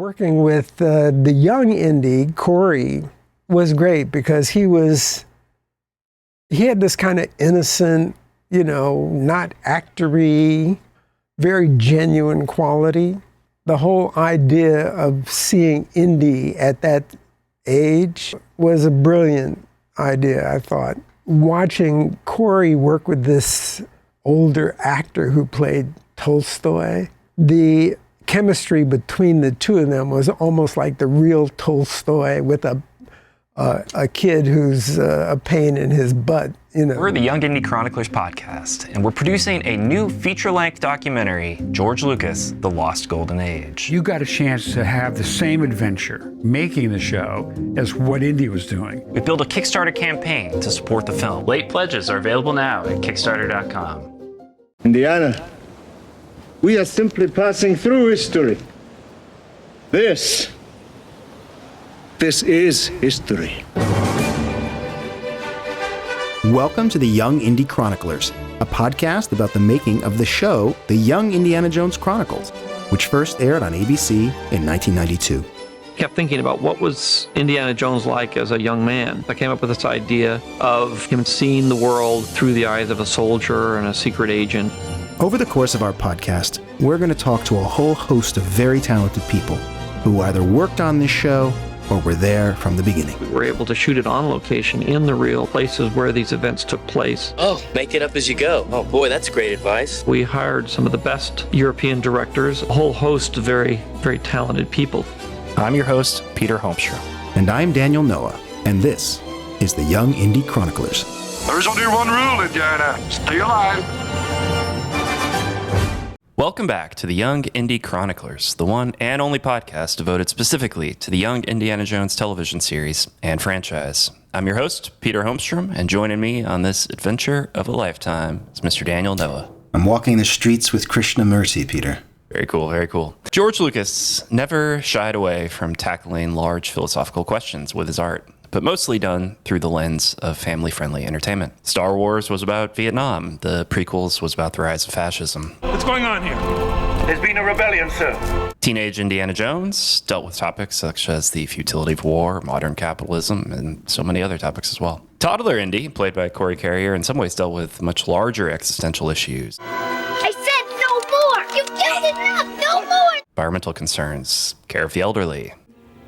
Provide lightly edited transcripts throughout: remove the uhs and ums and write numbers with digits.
Working with the young Indy, Corey, was great because he had this kind of innocent, not actory, very genuine quality. The whole idea of seeing Indy at that age was a brilliant idea, I thought. Watching Corey work with this older actor who played Tolstoy, the chemistry between the two of them was almost like the real Tolstoy with a kid who's a pain in his butt, We're the Young Indie Chroniclers podcast, and we're producing a new feature-length documentary, George Lucas, The Lost Golden Age. You got a chance to have the same adventure making the show as what Indy was doing. We built a Kickstarter campaign to support the film. Late pledges are available now at Kickstarter.com. Indiana, we are simply passing through history. This is history. Welcome to the Young Indy Chroniclers, a podcast about the making of the show, The Young Indiana Jones Chronicles, which first aired on ABC in 1992. Kept thinking about what was Indiana Jones like as a young man. I came up with this idea of him seeing the world through the eyes of a soldier and a secret agent. Over the course of our podcast, we're going to talk to a whole host of very talented people who either worked on this show or were there from the beginning. We were able to shoot it on location in the real places where these events took place. Oh, make it up as you go. Oh boy, that's great advice. We hired some of the best European directors, a whole host of very, very talented people. I'm your host, Peter Holmstrom. And I'm Daniel Noah, and this is the Young Indy Chroniclers. There's only one rule, Indiana. Stay alive. Welcome back to the Young Indie Chroniclers, the one and only podcast devoted specifically to the Young Indiana Jones television series and franchise. I'm your host, Peter Holmstrom, and joining me on this adventure of a lifetime is Mr. Daniel Noah. I'm walking the streets with Krishnamurti, Peter. Very cool, very cool. George Lucas never shied away from tackling large philosophical questions with his art, but mostly done through the lens of family-friendly entertainment. Star Wars was about Vietnam. The prequels was about the rise of fascism. What's going on here? There's been a rebellion, sir. Teenage Indiana Jones dealt with topics such as the futility of war, modern capitalism, and so many other topics as well. Toddler Indy, played by Corey Carrier, in some ways dealt with much larger existential issues. I said no more! You've killed enough! No more! Environmental concerns, care of the elderly.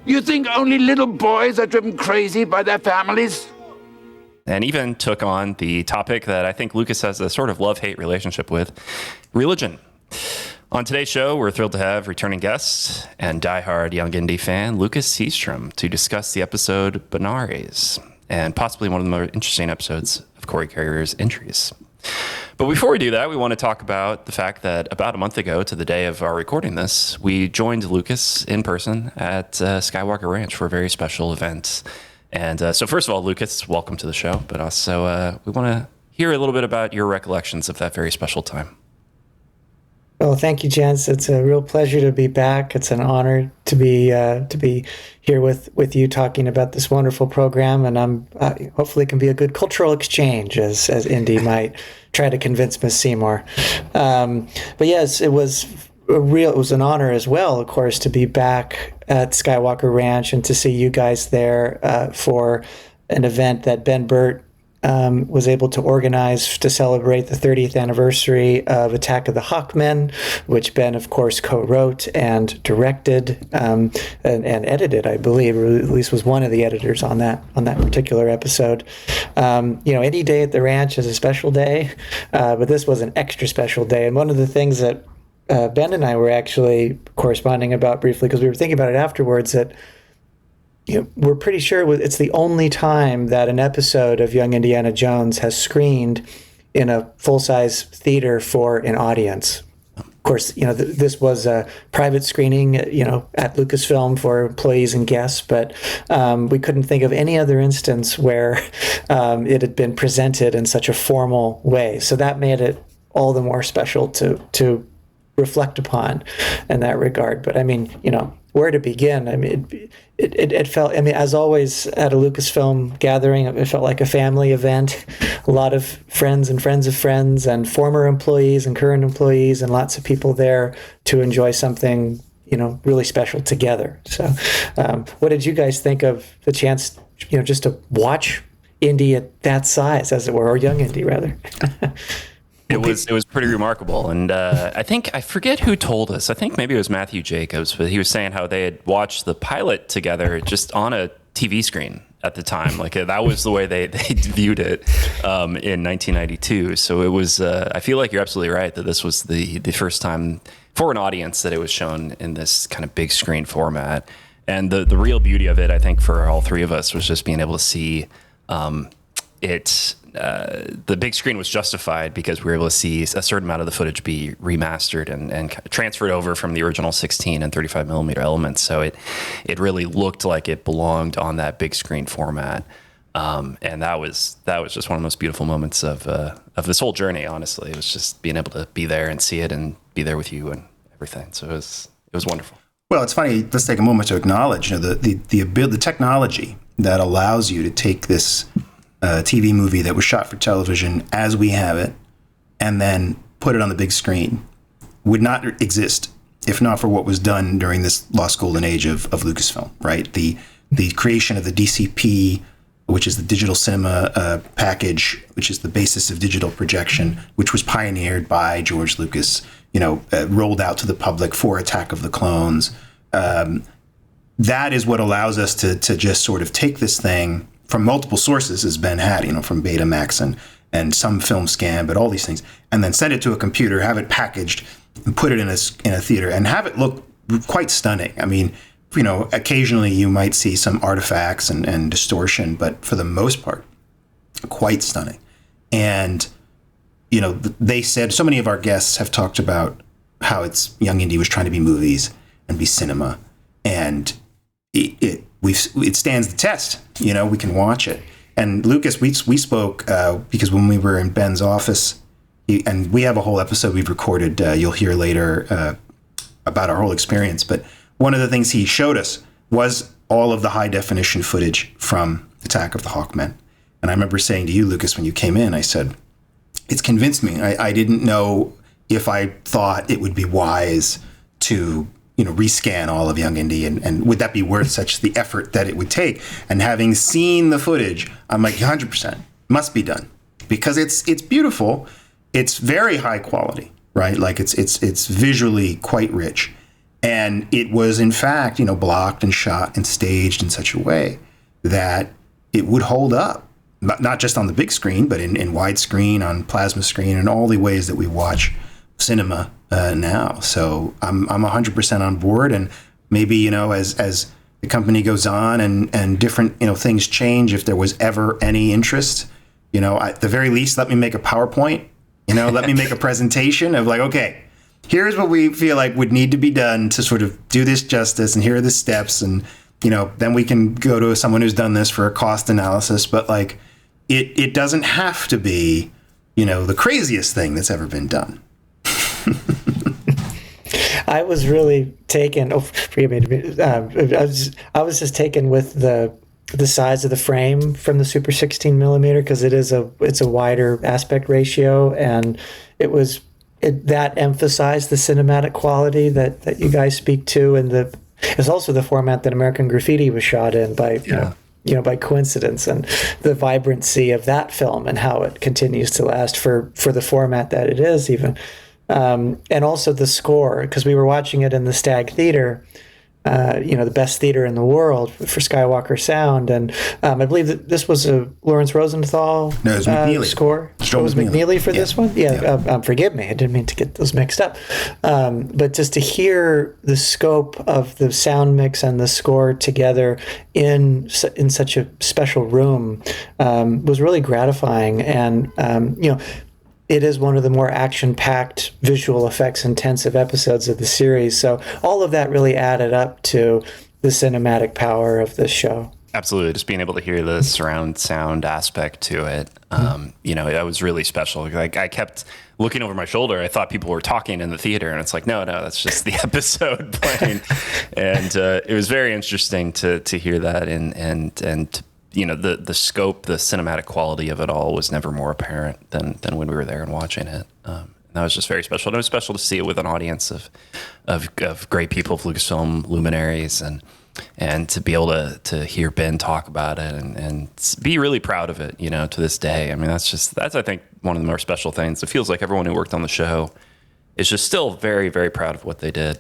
You think only little boys are driven crazy by their families? And even took on the topic that I think Lucas has a sort of love-hate relationship with, religion. On today's show, we're thrilled to have returning guest and diehard Young Indy fan, Lucas Seastrom, to discuss the episode Benares, and possibly one of the more interesting episodes of Corey Carrier's entries. But before we do that, we want to talk about the fact that about a month ago, to the day of our recording this, we joined Lucas in person at Skywalker Ranch for a very special event. And so first of all, Lucas, welcome to the show. But also, we want to hear a little bit about your recollections of that very special time. Well, thank you, gents. It's a real pleasure to be back. It's an honor to be here with you talking about this wonderful program, and I'm hopefully it can be a good cultural exchange, as Indy might try to convince Miss Seymour. But yes, it was an honor as well, of course, to be back at Skywalker Ranch and to see you guys there for an event that Ben Burt was able to organize to celebrate the 30th anniversary of Attack of the Hawkmen, which Ben, of course, co-wrote and directed and edited, I believe, or at least was one of the editors on that particular episode. Any day at the ranch is a special day, but this was an extra special day. And one of the things that Ben and I were actually corresponding about briefly, because we were thinking about it afterwards, that we're pretty sure it's the only time that an episode of Young Indiana Jones has screened in a full-size theater for an audience. Of course, this was a private screening, at Lucasfilm for employees and guests, but we couldn't think of any other instance where it had been presented in such a formal way. So that made it all the more special to reflect upon in that regard. But I mean, where to begin? I mean, it felt, as always at a Lucasfilm gathering, it felt like a family event. A lot of friends and friends of friends and former employees and current employees and lots of people there to enjoy something, really special together. So, what did you guys think of the chance, just to watch Indy at that size, as it were, or Young Indy rather? It was pretty remarkable, and I forget who told us. I think maybe it was Matthew Jacobs, but he was saying how they had watched the pilot together just on a TV screen at the time. Like that was the way they viewed it in 1992. So it was. I feel like you're absolutely right that this was the first time for an audience that it was shown in this kind of big screen format. And the real beauty of it, I think, for all three of us was just being able to see it. The big screen was justified because we were able to see a certain amount of the footage be remastered and transferred over from the original 16 and 35 millimeter elements. So it really looked like it belonged on that big screen format. And that was just one of the most beautiful moments of this whole journey. Honestly, it was just being able to be there and see it and be there with you and everything. So it was wonderful. Well, it's funny. Let's take a moment to acknowledge the technology that allows you to take this TV movie that was shot for television as we have it, and then put it on the big screen, would not exist if not for what was done during this lost golden age of Lucasfilm, right? The creation of the DCP, which is the digital cinema package, which is the basis of digital projection, which was pioneered by George Lucas, rolled out to the public for Attack of the Clones. That is what allows us to just sort of take this thing from multiple sources, as Ben had, from Betamax and some film scan, but all these things, and then send it to a computer, have it packaged, and put it in a theater, and have it look quite stunning. I mean, occasionally you might see some artifacts and distortion, but for the most part, quite stunning. And, they said, so many of our guests have talked about how Young Indy was trying to be movies and be cinema, and it stands the test. We can watch it. And Lucas, we spoke because when we were in Ben's office, and we have a whole episode we've recorded, you'll hear later about our whole experience. But one of the things he showed us was all of the high definition footage from Attack of the Hawkmen. And I remember saying to you, Lucas, when you came in, I said, it's convinced me. I didn't know if I thought it would be wise to rescan all of Young Indy, and would that be worth such the effort that it would take? And having seen the footage, I'm like, 100% must be done, because it's beautiful. It's very high quality, right? Like it's visually quite rich. And it was in fact, blocked and shot and staged in such a way that it would hold up, not just on the big screen, but in widescreen, on plasma screen, and all the ways that we watch cinema now. So I'm 100% on board. And maybe, as the company goes on and different, things change, if there was ever any interest, at the very least, let me make a PowerPoint, let me make a presentation of like, okay, here's what we feel like would need to be done to sort of do this justice, and here are the steps. And, then we can go to someone who's done this for a cost analysis. But like, it doesn't have to be, the craziest thing that's ever been done. I was really taken. Oh, forgive me. I was just taken with the size of the frame from the Super 16 millimeter, because it's a wider aspect ratio, and that emphasized the cinematic quality that you guys speak to, and it's also the format that American Graffiti was shot in by by coincidence, and the vibrancy of that film and how it continues to last for the format that it is even. And also the score, because we were watching it in the Stag Theater, the best theater in the world for Skywalker sound. And I believe that this was a Lawrence Rosenthal score. It was McNeely for this one? Yeah. Forgive me. I didn't mean to get those mixed up. But just to hear the scope of the sound mix and the score together in such a special room was really gratifying. And, it is one of the more action-packed, visual effects intensive episodes of the series. So all of that really added up to the cinematic power of this show. Absolutely. Just being able to hear the surround sound aspect to it, that was really special. Like, I kept looking over my shoulder. I thought people were talking in the theater, and it's like, no, that's just the episode playing. And it was very interesting to hear that, and the scope, the cinematic quality of it all was never more apparent than when we were there and watching it. And that was just very special. And it was special to see it with an audience of great people, of Lucasfilm luminaries, and to be able to hear Ben talk about it and be really proud of it, to this day. I mean, that's I think one of the more special things. It feels like everyone who worked on the show is just still very, very proud of what they did.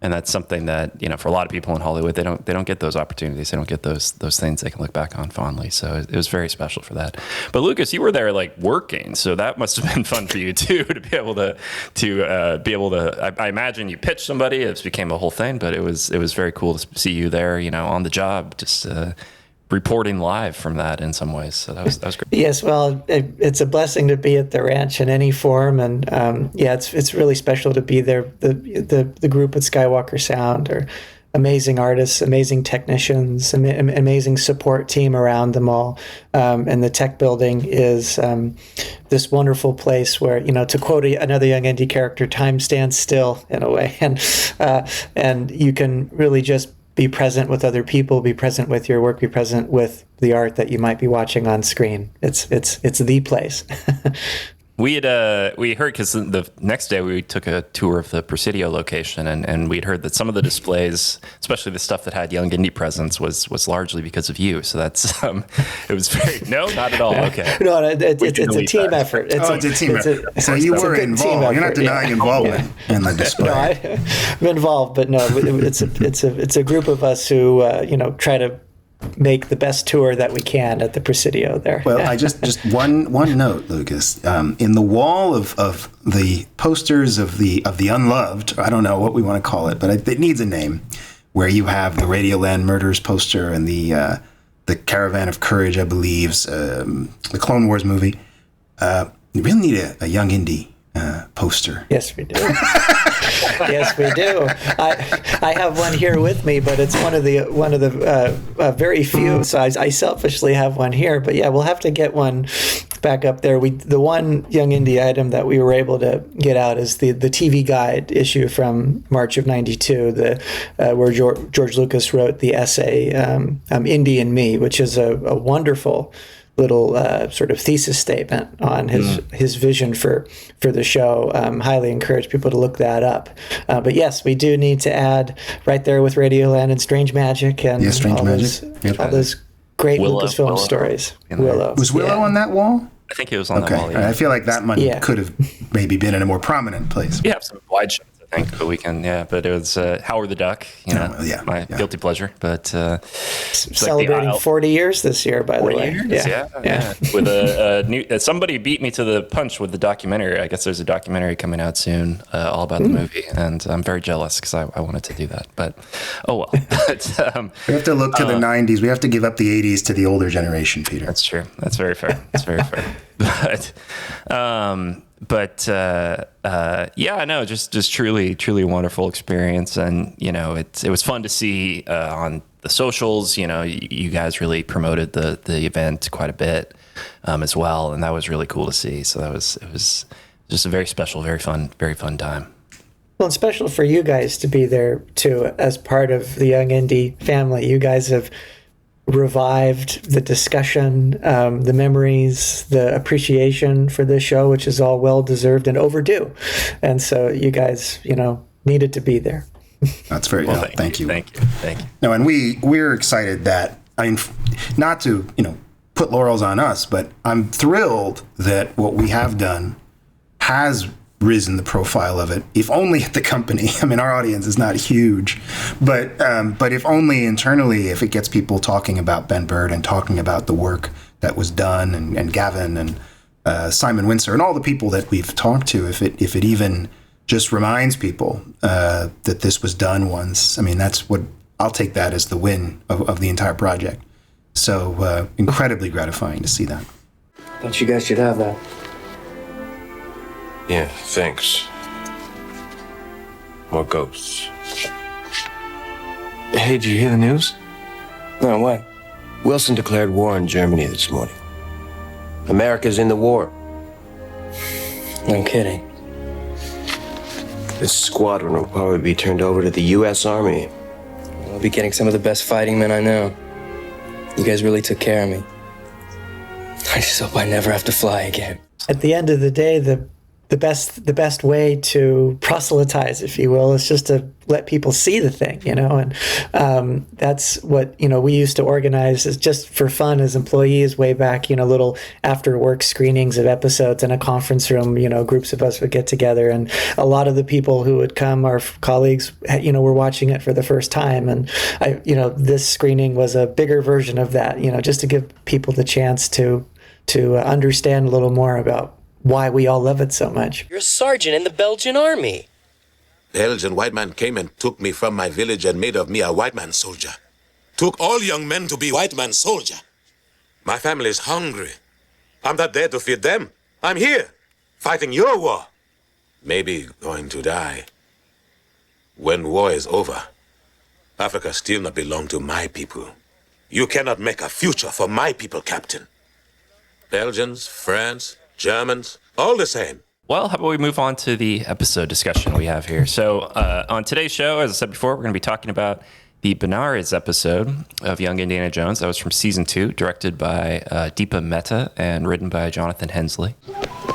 And that's something that, for a lot of people in Hollywood, they don't get those opportunities. They don't get those things they can look back on fondly. So it was very special for that. But Lucas, you were there like working, so that must have been fun for you too, to be able to. I imagine you pitched somebody, it became a whole thing. But it was very cool to see you there, on the job, just reporting live from that in some ways. So that was great. Yes, well, it's a blessing to be at the ranch in any form, and it's really special to be there. The group at Skywalker Sound are amazing artists, amazing technicians, amazing support team around them all, and the tech building is this wonderful place where, to quote another Young Indy character, time stands still in a way, and you can really just be present with other people, be present with your work, be present with the art that you might be watching on screen. It's the place. We heard, because the next day we took a tour of the Presidio location, and we'd heard that some of the displays, especially the stuff that had Young Indy presence, was largely because of you. So that's it was very no, not at all. Okay, no, it's a team effort. It's a team effort. So you were involved. You're not denying involvement in the display. No, I'm involved, but no, it's a group of us who try to make the best tour that we can at the Presidio there. Well, I just one note, Lucas. In the wall of the posters of the unloved, I don't know what we want to call it, but it needs a name, where you have the Radioland Murders poster and the Caravan of Courage, I believe, the Clone Wars movie. You really need a Young Indy poster. Yes, we do. Yes, we do. I have one here with me, but it's one of the very few. So I selfishly have one here. But yeah, we'll have to get one back up there. The one Young Indy item that we were able to get out is the TV Guide issue from March of '92, where George Lucas wrote the essay "Indy and Me," which is a wonderful little sort of thesis statement on his vision for the show. Highly encourage people to look that up. But yes, we do need to add right there with Radioland and Strange Magic and all those great Lucasfilm stories. Willow. Was Willow on that wall? I think it was on that wall. Yeah. I feel like that one could have maybe been in a more prominent place. We have some wide shots, I think, but we can. Yeah, but it was Howard the Duck. My guilty pleasure. But celebrating like 40 years this year, by the way. Yeah. With a new somebody beat me to the punch with the documentary. I guess there's a documentary coming out soon, all about the movie, and I'm very jealous because I wanted to do that. But oh well. We have to look to the 90s. We have to give up the 80s to the older generation, Peter. That's true. That's very fair. That's very fair. Just truly wonderful experience. And, it was fun to see on the socials, you guys really promoted the event quite a bit as well. And that was really cool to see. So it was just a very special, very fun time. Well, it's special for you guys to be there too, as part of the Young Indy family. You guys have revived the discussion, the memories, the appreciation for this show, which is all well-deserved and overdue. And so you guys, needed to be there. That's very well. Thank you. Thank you. No, and we're excited that, not to, put laurels on us, but I'm thrilled that what we have done has risen the profile of it, if only at the company. Our audience is not huge, but if only internally, if it gets people talking about Ben Bird and talking about the work that was done, and Gavin and Simon Windsor and all the people that we've talked to, if it even just reminds people that this was done once, that's what I'll take that as the win of the entire project. So incredibly gratifying to see that. I thought you guys should have that. Yeah, thanks. More ghosts. Hey, did you hear the news? No, what? Wilson declared war on Germany this morning. America's in the war. No kidding. This squadron will probably be turned over to the U.S. Army. I'll be getting some of the best fighting men I know. You guys really took care of me. I just hope I never have to fly again. At the end of the day, the the best way to proselytize, if you will, is just to let people see the thing, and that's what we used to organize is just for fun as employees way back, little after work screenings of episodes in a conference room. Groups of us would get together, and a lot of the people who would come, our colleagues, were watching it for the first time, and this screening was a bigger version of that, just to give people the chance to understand a little more about why we all love it so much. You're a sergeant in the Belgian army. The Belgian white man came and took me from my village and made of me a white man soldier. Took all young men to be white man soldier. My family is hungry. I'm not there to feed them. I'm here, fighting your war. Maybe going to die. When war is over, Africa still not belong to my people. You cannot make a future for my people, Captain. Belgians, France, Germans, all the same. Well, how about we move on to the episode discussion we have here. So on today's show, as I said before, we're going to be talking about the Benares episode of Young Indiana Jones. That was from season 2, directed by Deepa Mehta and written by Jonathan Hensley.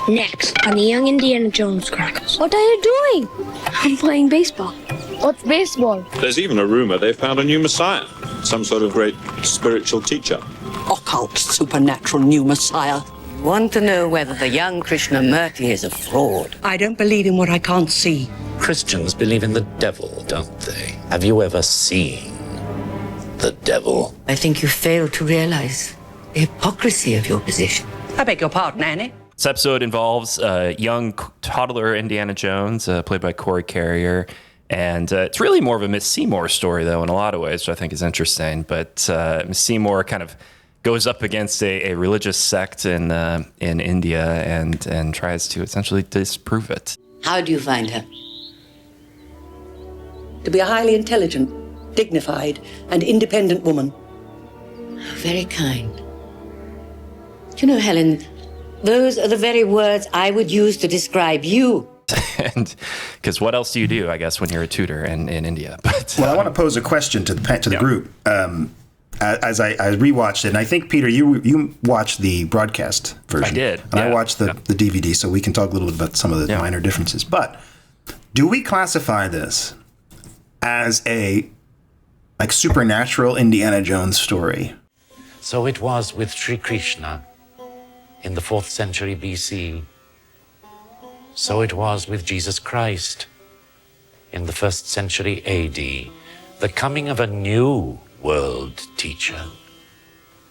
Next on the Young Indiana Jones Chronicles. What are you doing? I'm playing baseball. What's baseball? There's even a rumor they found a new messiah, some sort of great spiritual teacher. Occult, supernatural new messiah. Want to know whether the young Krishnamurti is a fraud? I don't believe in what I can't see. Christians believe in the devil, don't they? Have you ever seen the devil? I think you fail to realize the hypocrisy of your position. I beg your pardon, Annie. This episode involves young toddler Indiana Jones, played by Corey Carrier. And it's really more of a Miss Seymour story, though, in a lot of ways, which I think is interesting. But Miss Seymour kind of goes up against a religious sect in India and tries to essentially disprove it. How do you find her? To be a highly intelligent, dignified, and independent woman. Very kind. Do you know, Helen, those are the very words I would use to describe you. And because what else do you do, I guess, when you're a tutor in India? But well, I want to pose a question to the group. As I rewatched it, and I think, Peter, you watched the broadcast version. I did. And I watched the DVD, so we can talk a little bit about some of the minor differences. But do we classify this as a supernatural Indiana Jones story? So it was with Sri Krishna in the 4th century BC. So it was with Jesus Christ in the 1st century AD. The coming of a new world teacher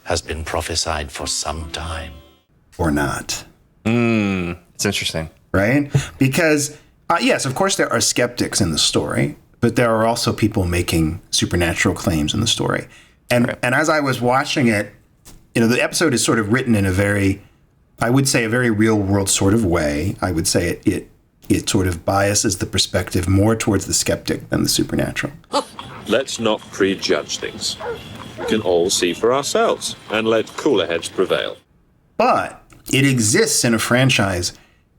has been prophesied for some time. Or not. It's interesting. Right? Because, yes, of course there are skeptics in the story, but there are also people making supernatural claims in the story. And as I was watching it, the episode is sort of written in a very, I would say, a very real world sort of way. I would say it sort of biases the perspective more towards the skeptic than the supernatural. Let's not prejudge things. We can all see for ourselves and let cooler heads prevail. But it exists in a franchise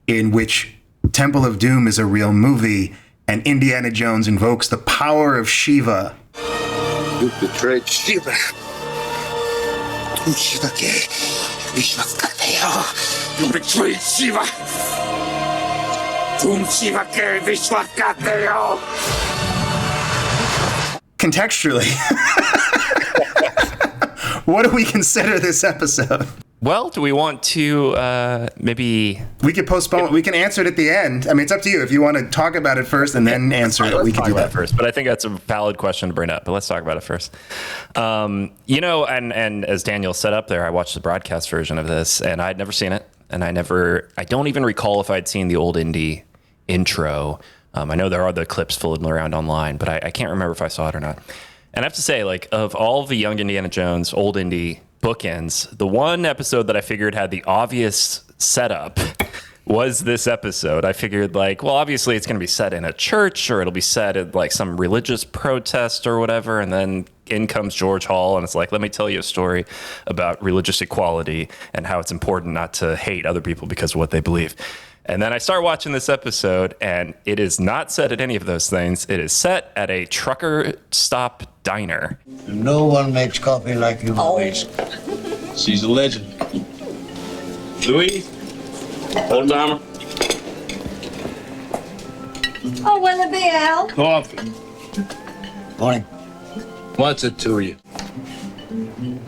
in which Temple of Doom is a real movie and Indiana Jones invokes the power of Shiva. You betrayed Shiva. You betrayed Shiva. Contextually, what do we consider this episode? Well, do we want to maybe... We could postpone. We can answer it at the end. I mean, it's up to you. If you want to talk about it first and then answer it, we can do that first. But I think that's a valid question to bring up. But let's talk about it first. And as Daniel set up there, I watched the broadcast version of this, and I'd never seen it. And I don't even recall if I'd seen the old Indy intro. I know there are the clips floating around online, but I can't remember if I saw it or not. And I have to say, of all the Young Indiana Jones, old Indy bookends, the one episode that I figured had the obvious setup was this episode. I figured, obviously it's going to be set in a church, or it'll be set at some religious protest or whatever, and then in comes George Hall, and it's let me tell you a story about religious equality and how it's important not to hate other people because of what they believe. And then I start watching this episode, and it is not set at any of those things. It is set at a trucker stop diner. No one makes coffee like you, Louise. She's a legend. Louise, old timer. Oh, will it be, Al? Coffee. Morning. What's it to you?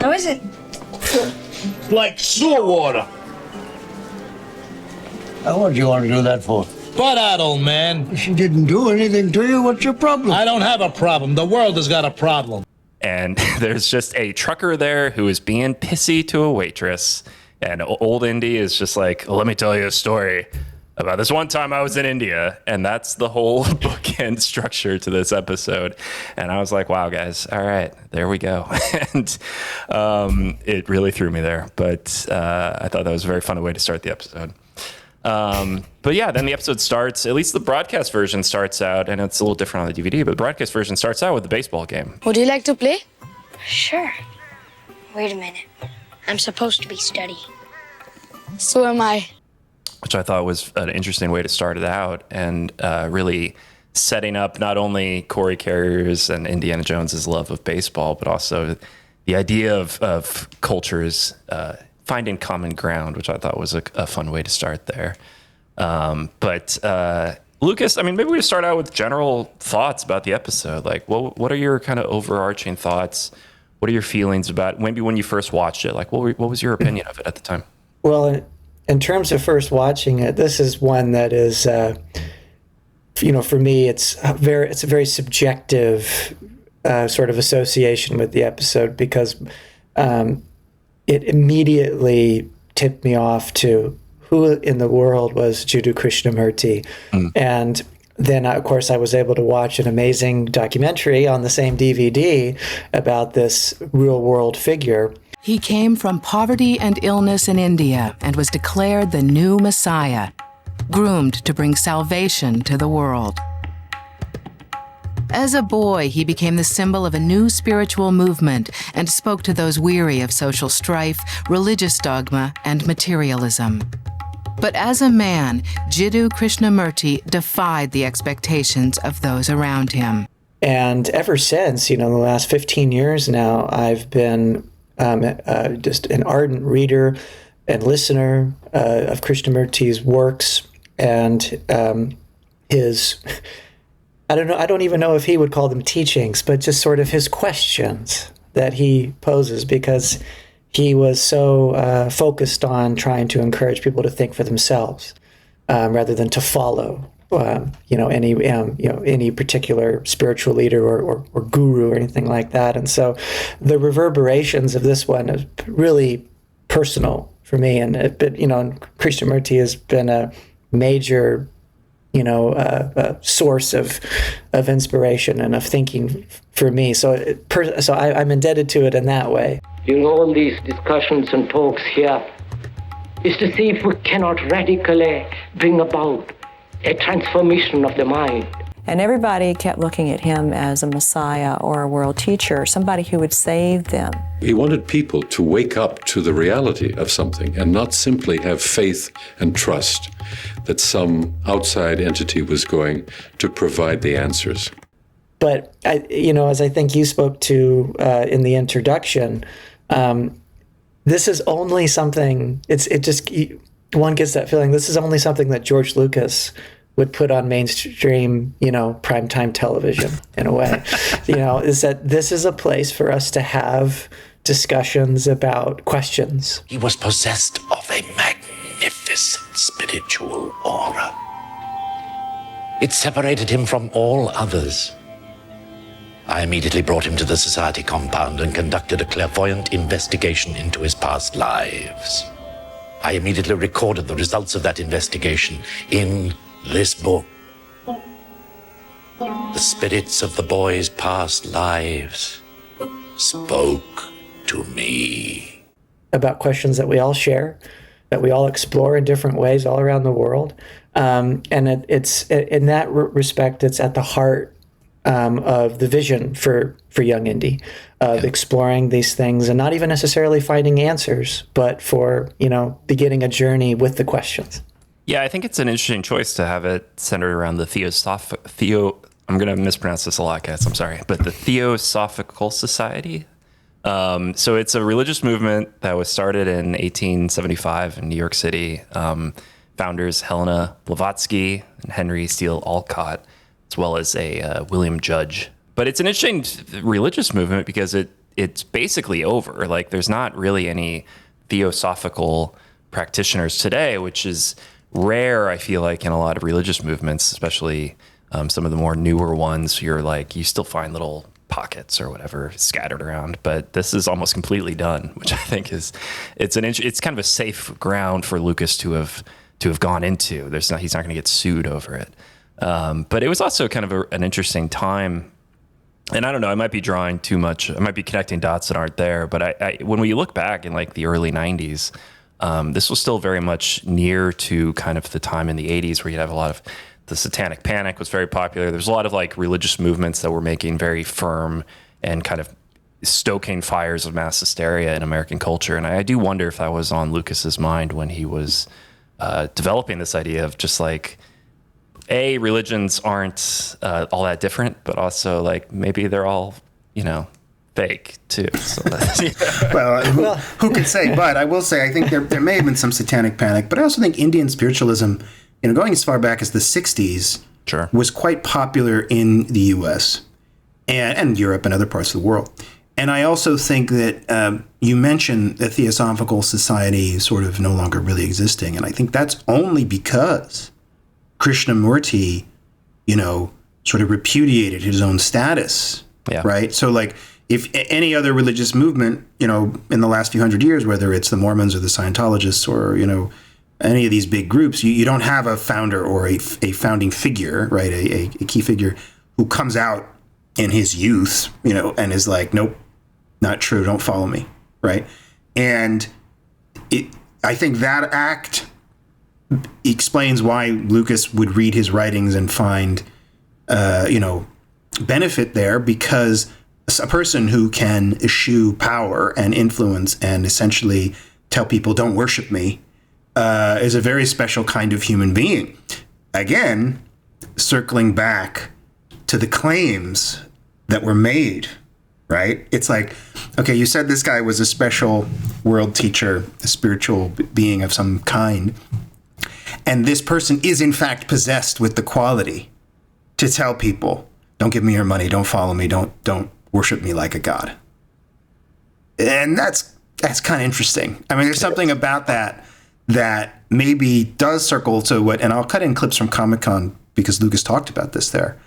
How is it? It's like sewer water. What do you want to do that for? Butt out, old man. She didn't do anything to you. What's your problem? I don't have a problem. The world has got a problem. And there's just a trucker there who is being pissy to a waitress. And old Indy is just like, let me tell you a story about this one time I was in India. And that's the whole bookend structure to this episode. And I was like, wow, guys, all right, there we go. And it really threw me there. But I thought that was a very fun way to start the episode. But yeah, then the episode starts, at least the broadcast version starts out, and it's a little different on the DVD, but the broadcast version starts out with the baseball game. Would you like to play? Sure. Wait a minute. I'm supposed to be studying. So am I. Which I thought was an interesting way to start it out, and really setting up not only Corey Carrier's and Indiana Jones's love of baseball, but also the idea of cultures finding common ground, which I thought was a fun way to start there. But Lucas, I mean, maybe we just start out with general thoughts about the episode. Like, what are your kind of overarching thoughts? What are your feelings about maybe when you first watched it? Like, what was your opinion of it at the time? Well, in terms of first watching it, this is one that is, for me, it's a very subjective sort of association with the episode because it immediately tipped me off to who in the world was Jiddu Krishnamurti. And then, of course, I was able to watch an amazing documentary on the same DVD about this real-world figure. He came from poverty and illness in India and was declared the new Messiah, groomed to bring salvation to the world. As a boy, he became the symbol of a new spiritual movement and spoke to those weary of social strife, religious dogma, and materialism. But as a man, Jiddu Krishnamurti defied the expectations of those around him. And ever since, the last 15 years now, I've been just an ardent reader and listener of Krishnamurti's works and his... I don't even know if he would call them teachings, but just sort of his questions that he poses, because he was so focused on trying to encourage people to think for themselves rather than to follow, any particular spiritual leader or guru or anything like that. And so the reverberations of this one is really personal for me. And Krishnamurti has been a major a source of inspiration and of thinking for me. So I'm indebted to it in that way. In all these discussions and talks here is to see if we cannot radically bring about a transformation of the mind. And everybody kept looking at him as a messiah or a world teacher, somebody who would save them. He wanted people to wake up to the reality of something and not simply have faith and trust that some outside entity was going to provide the answers. But, as I think you spoke to in the introduction, this is only something, one gets that feeling, this is only something that George Lucas would put on mainstream, primetime television in a way, is that this is a place for us to have discussions about questions. He was possessed of a magnificent spiritual aura. It separated him from all others. I immediately brought him to the society compound and conducted a clairvoyant investigation into his past lives. I immediately recorded the results of that investigation in this book. The spirits of the boy's past lives spoke to me. About questions that we all share, that we all explore in different ways all around the world. And it's in that respect, it's at the heart of the vision for Young Indy, of exploring these things and not even necessarily finding answers, but for, beginning a journey with the questions. Yeah, I think it's an interesting choice to have it centered around the I'm going to mispronounce this a lot, guys, I'm sorry, but the Theosophical Society. So it's a religious movement that was started in 1875 in New York City, founders Helena Blavatsky and Henry Steele Olcott, as well as a William Judge. But it's an interesting religious movement because it's basically over. Like, there's not really any theosophical practitioners today, which is rare, I feel like, in a lot of religious movements, especially some of the more newer ones. You still find little pockets or whatever scattered around, but this is almost completely done, which I think it's kind of a safe ground for Lucas to have gone into. He's not going to get sued over it. But it was also kind of an interesting time. And I don't know, I might be drawing too much. I might be connecting dots that aren't there. But when we look back in like the early 90s, this was still very much near to kind of the time in the 80s where you'd have a lot of the Satanic Panic was very popular. There's a lot of like religious movements that were making very firm and kind of stoking fires of mass hysteria in American culture. And I do wonder if that was on Lucas's mind when he was developing this idea of just like, religions aren't all that different, but also like maybe they're all, fake too. So well, who can say? But I will say, I think there may have been some Satanic Panic, but I also think Indian spiritualism, going as far back as the 60s, was quite popular in the U.S. and Europe and other parts of the world. And I also think that you mentioned the Theosophical Society sort of no longer really existing, and I think that's only because Krishnamurti, sort of repudiated his own status, right? So, like, if any other religious movement, in the last few hundred years, whether it's the Mormons or the Scientologists or, any of these big groups, you don't have a founder or a founding figure, right? A key figure who comes out in his youth, and is like, nope, not true, don't follow me, right? And I think that act explains why Lucas would read his writings and find, benefit there, because a person who can eschew power and influence and essentially tell people, don't worship me, is a very special kind of human being. Again, circling back to the claims that were made, right? It's like, okay, you said this guy was a special world teacher, a spiritual being of some kind, and this person is in fact possessed with the quality to tell people, don't give me your money, don't follow me, don't worship me like a god. And that's kind of interesting. I mean, there's something about that maybe does circle to what, and I'll cut in clips from Comic-Con because Lucas talked about this there,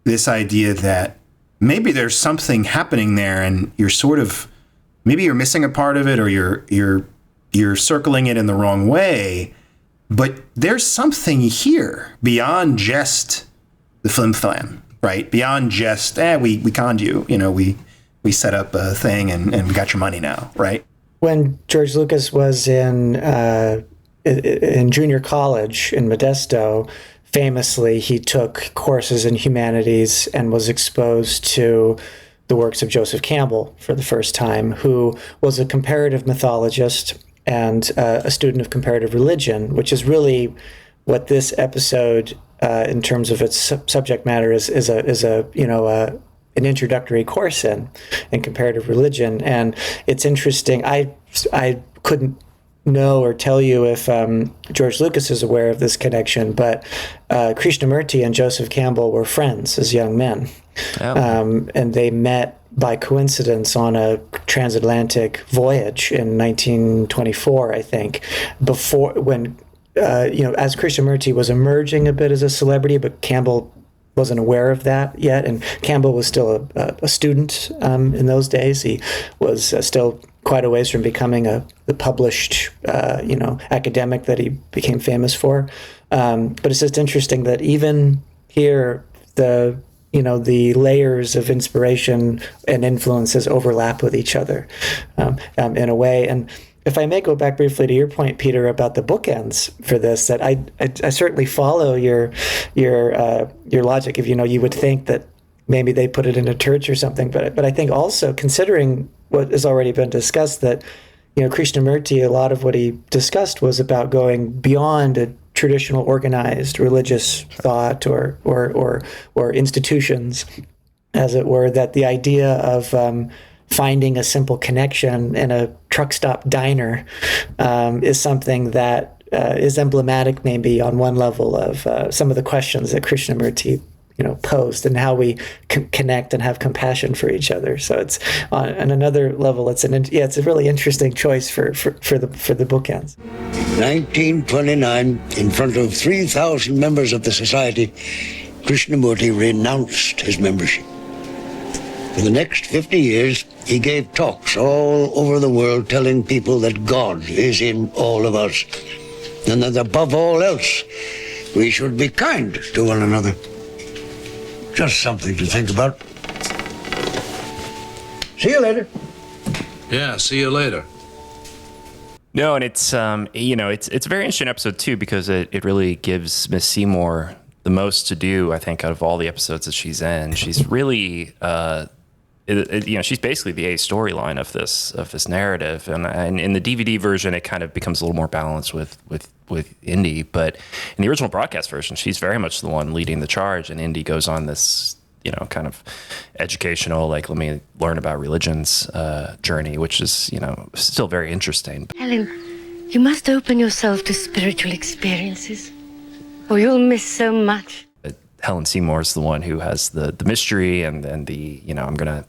this idea that maybe there's something happening there and you're sort of, maybe you're missing a part of it or you're circling it in the wrong way, but there's something here beyond just the flim-flam, right? Beyond just, we conned you, we set up a thing and we got your money now, right? When George Lucas was in junior college in Modesto, famously, he took courses in humanities and was exposed to the works of Joseph Campbell for the first time, who was a comparative mythologist and a student of comparative religion, which is really what this episode, in terms of its subject matter, is an introductory course in comparative religion. And it's interesting. I couldn't know or tell you if George Lucas is aware of this connection, but Krishnamurti and Joseph Campbell were friends as young men. Oh. And they met by coincidence on a transatlantic voyage in 1924, I think, when as Krishnamurti was emerging a bit as a celebrity, but Campbell wasn't aware of that yet, and Campbell was still a student in those days. He was still quite a ways from becoming the published, academic that he became famous for. But it's just interesting that even here, the layers of inspiration and influences overlap with each other in a way. And if I may go back briefly to your point, Peter, about the bookends for this, that I certainly follow your logic. If you would think that maybe they put it in a church or something, but I think also considering what has already been discussed, that Krishnamurti, a lot of what he discussed was about going beyond a traditional organized religious thought or institutions, as it were. That the idea of finding a simple connection in a truck stop diner is something that is emblematic, maybe on one level, of some of the questions that Krishnamurti posed, and how we connect and have compassion for each other. So it's on another level. It's a really interesting choice for the bookends. 1929, in front of 3,000 members of the society, Krishnamurti renounced his membership. For the next 50 years, he gave talks all over the world telling people that God is in all of us, and that above all else, we should be kind to one another. Just something to think about. See you later. Yeah, see you later. No, and it's it's a very interesting episode too, because it really gives Miss Seymour the most to do, I think, out of all the episodes that she's in. She's really she's basically the A storyline of this narrative, and in the DVD version it kind of becomes a little more balanced with Indy, but in the original broadcast version she's very much the one leading the charge, and Indy goes on this kind of educational, like, let me learn about religions journey, which is still very interesting. Helen, you must open yourself to spiritual experiences, or you'll miss so much. Helen Seymour is the one who has the mystery and the I'm gonna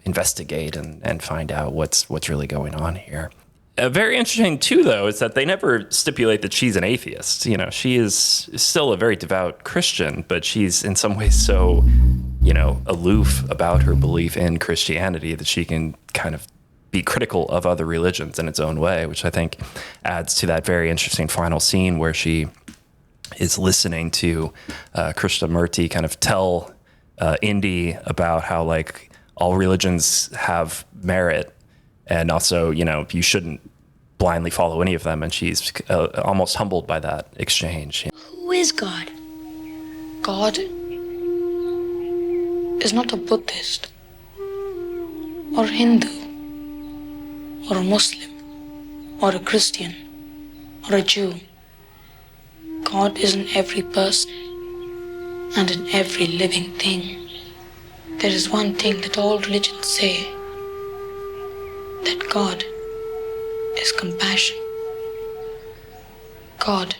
investigate and find out what's really going on here. Very interesting too, though, is that they never stipulate that she's an atheist. She is still a very devout Christian, but she's in some ways so aloof about her belief in Christianity that she can kind of be critical of other religions in its own way, which I think adds to that very interesting final scene where she is listening to Krishnamurti kind of tell Indy about how, like, all religions have merit, and also, you shouldn't blindly follow any of them. And she's almost humbled by that exchange. Who is God? God is not a Buddhist, or Hindu, or a Muslim, or a Christian, or a Jew. God is in every person and in every living thing. There is one thing that all religions say, that God is compassion. God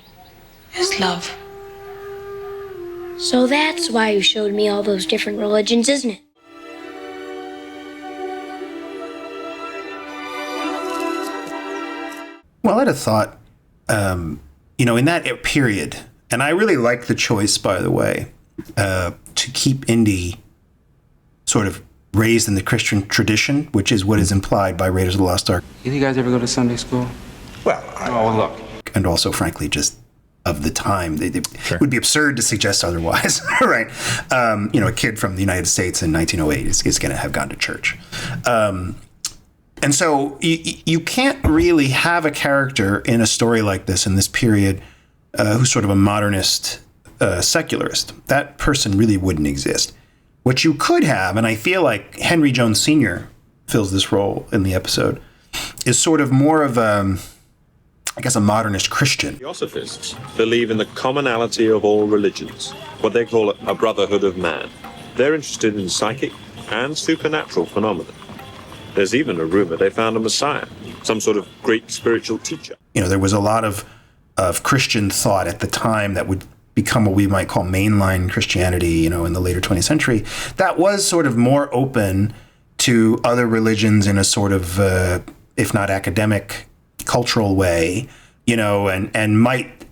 is love. So that's why you showed me all those different religions, isn't it? Well, I'd have thought, in that period, and I really like the choice, by the way, to keep Indy sort of raised in the Christian tradition, which is what is implied by Raiders of the Lost Ark. Did you guys ever go to Sunday school? Well, look. And also, frankly, just of the time, it would be absurd to suggest otherwise, right? A kid from the United States in 1908 is going to have gone to church. And so you can't really have a character in a story like this, in this period, who's sort of a modernist secularist. That person really wouldn't exist. What you could have, and I feel like Henry Jones Sr. fills this role in the episode, is sort of more of a modernist Christian. Theosophists believe in the commonality of all religions, what they call a brotherhood of man. They're interested in psychic and supernatural phenomena. There's even a rumor they found a messiah, some sort of great spiritual teacher. There was a lot of Christian thought at the time that would become what we might call mainline Christianity, in the later 20th century, that was sort of more open to other religions in a sort of, if not academic, cultural way, and might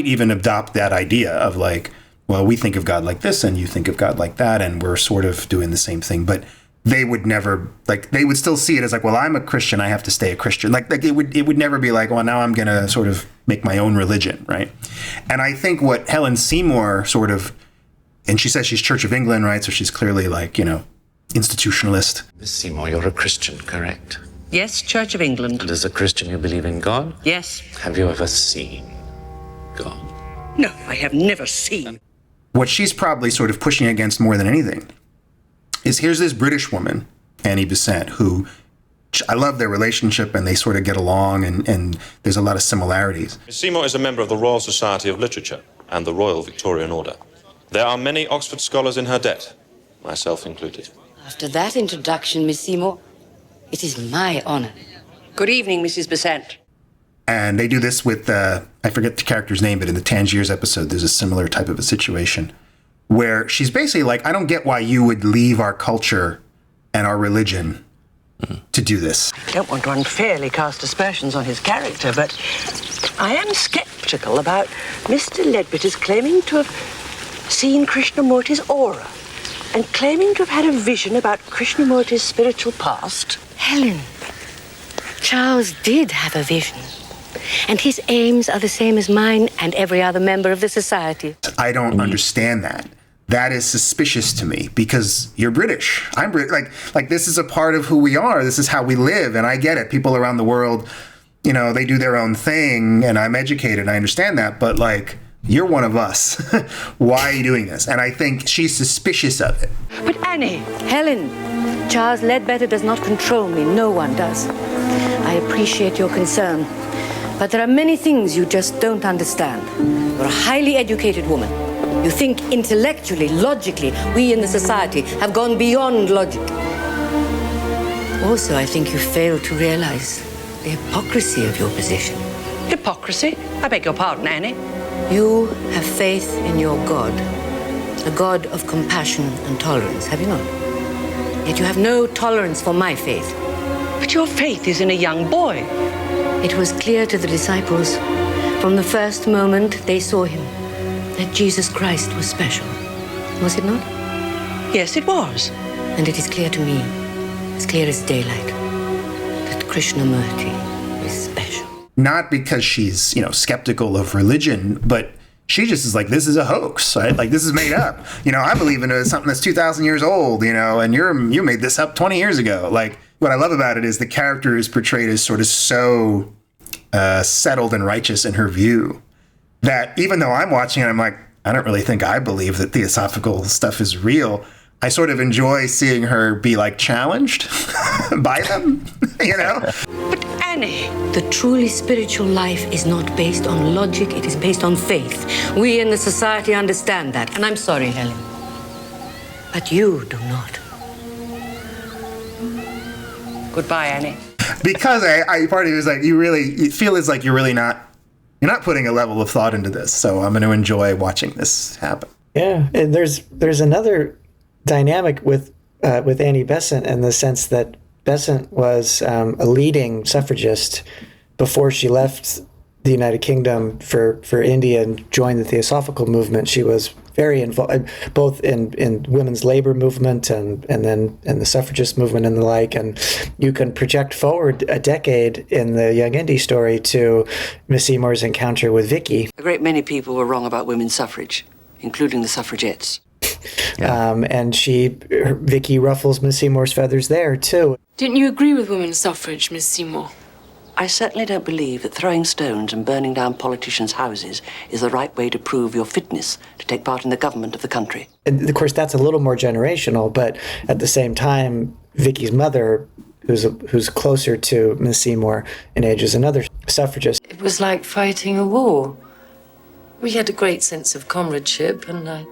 even adopt that idea of, like, well, we think of God like this and you think of God like that, and we're sort of doing the same thing. But they would never, they would still see it as like, well, I'm a Christian, I have to stay a Christian. Like it would never be like, well, now I'm going to sort of make my own religion, right? And I think what Helen Seymour sort of, and she says she's Church of England, right? So she's clearly institutionalist. Miss Seymour, you're a Christian, correct? Yes, Church of England. And as a Christian, you believe in God? Yes. Have you ever seen God? No, I have never seen. What she's probably sort of pushing against more than anything is, here's this British woman, Annie Besant, who I love their relationship and they sort of get along, and there's a lot of similarities. Miss Seymour is a member of the Royal Society of Literature and the Royal Victorian Order. There are many Oxford scholars in her debt, myself included. After that introduction, Miss Seymour, it is my honor. Good evening, Mrs. Besant. And they do this with, I forget the character's name, but in the Tangiers episode, there's a similar type of a situation where she's basically like, I don't get why you would leave our culture and our religion to do this. I don't want to unfairly cast aspersions on his character, but I am skeptical about Mr. Leadbeater's claiming to have seen Krishnamurti's aura and claiming to have had a vision about Krishnamurti's spiritual past. Helen, Charles did have a vision. And his aims are the same as mine and every other member of the society. I don't understand that. That is suspicious to me because you're British. I'm British. Like this is a part of who we are. This is how we live. And I get it. People around the world, you know, they do their own thing and I'm educated. I understand that. But like, you're one of us. Why are you doing this? And I think she's suspicious of it. But Annie. Helen, Charles Leadbeater does not control me. No one does. I appreciate your concern. But there are many things you just don't understand. You're a highly educated woman. You think intellectually, logically. We in the society have gone beyond logic. Also, I think you fail to realize the hypocrisy of your position. Hypocrisy? I beg your pardon, Annie. You have faith in your God, a God of compassion and tolerance, have you not? Yet you have no tolerance for my faith. But your faith is in a young boy. It was clear to the disciples from the first moment they saw him that Jesus Christ was special. Was it not? Yes, it was. And it is clear to me, as clear as daylight, that Krishnamurti is special. Not because she's, you know, skeptical of religion, but she just is like, this is a hoax, right? Like, this is made up. You know, I believe in something that's 2,000 years old, you know, and you made this up 20 years ago. Like, what I love about it is the character is portrayed as sort of so settled and righteous in her view that even though I'm watching it, I'm like, I don't really think I believe that theosophical stuff is real. I sort of enjoy seeing her be like challenged by them, you know? But Annie, the truly spiritual life is not based on logic, it is based on faith. We in the society understand that. And I'm sorry, Helen, but you do not. Goodbye, Annie. Because I part of it was like, you feel it's like you're not putting a level of thought into this. So I'm going to enjoy watching this happen. Yeah. And there's another dynamic with Annie Besant in the sense that Besant was a leading suffragist before she left the United Kingdom for India and joined the Theosophical movement. She was very involved both in women's labor movement and then in the suffragist movement and the like. And you can project forward a decade in the Young Indy story to Miss Seymour's encounter with Vicky. A great many people were wrong about women's suffrage, including the suffragettes. And Vicky ruffles Miss Seymour's feathers there too. Didn't you agree with women's suffrage, Miss Seymour? I certainly don't believe that throwing stones and burning down politicians' houses is the right way to prove your fitness to take part in the government of the country. And of course, that's a little more generational, but at the same time, Vicky's mother, who's closer to Miss Seymour in age, is another suffragist. It was like fighting a war. We had a great sense of comradeship, and I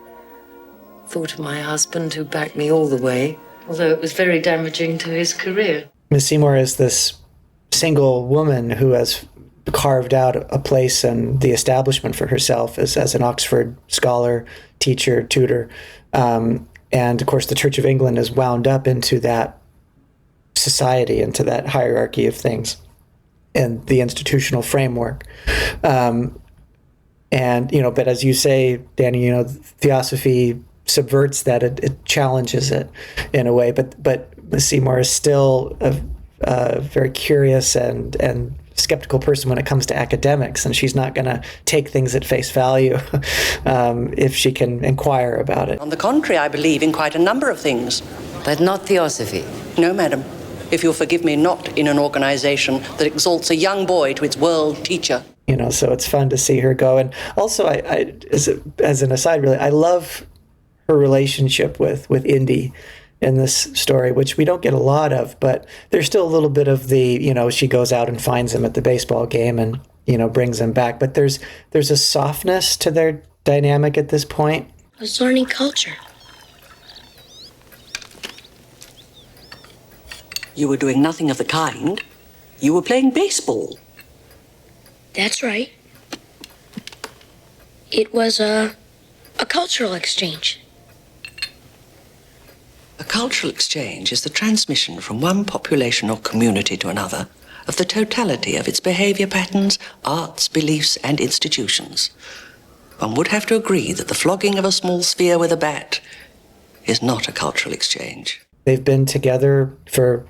thought of my husband who backed me all the way, although it was very damaging to his career. Miss Seymour is this single woman who has carved out a place in the establishment for herself as an Oxford scholar, teacher, tutor. And of course, the Church of England is wound up into that society, into that hierarchy of things and the institutional framework. And, but as you say, Danny, Theosophy subverts that, it challenges it in a way, but Miss Seymour is still a very curious and skeptical person when it comes to academics, and she's not going to take things at face value if she can inquire about it. On the contrary, I believe in quite a number of things. But not Theosophy. No, madam. If you'll forgive me, not in an organization that exalts a young boy to its world teacher. So it's fun to see her go. And also, I as an aside, really, I love her relationship with Indy in this story, which we don't get a lot of, but there's still a little bit of the, she goes out and finds him at the baseball game and, brings him back. But there's a softness to their dynamic at this point. I was learning culture. You were doing nothing of the kind. You were playing baseball. That's right. It was a cultural exchange. A cultural exchange is the transmission from one population or community to another of the totality of its behavior patterns, arts, beliefs, and institutions. One would have to agree that the flogging of a small sphere with a bat is not a cultural exchange. They've been together for,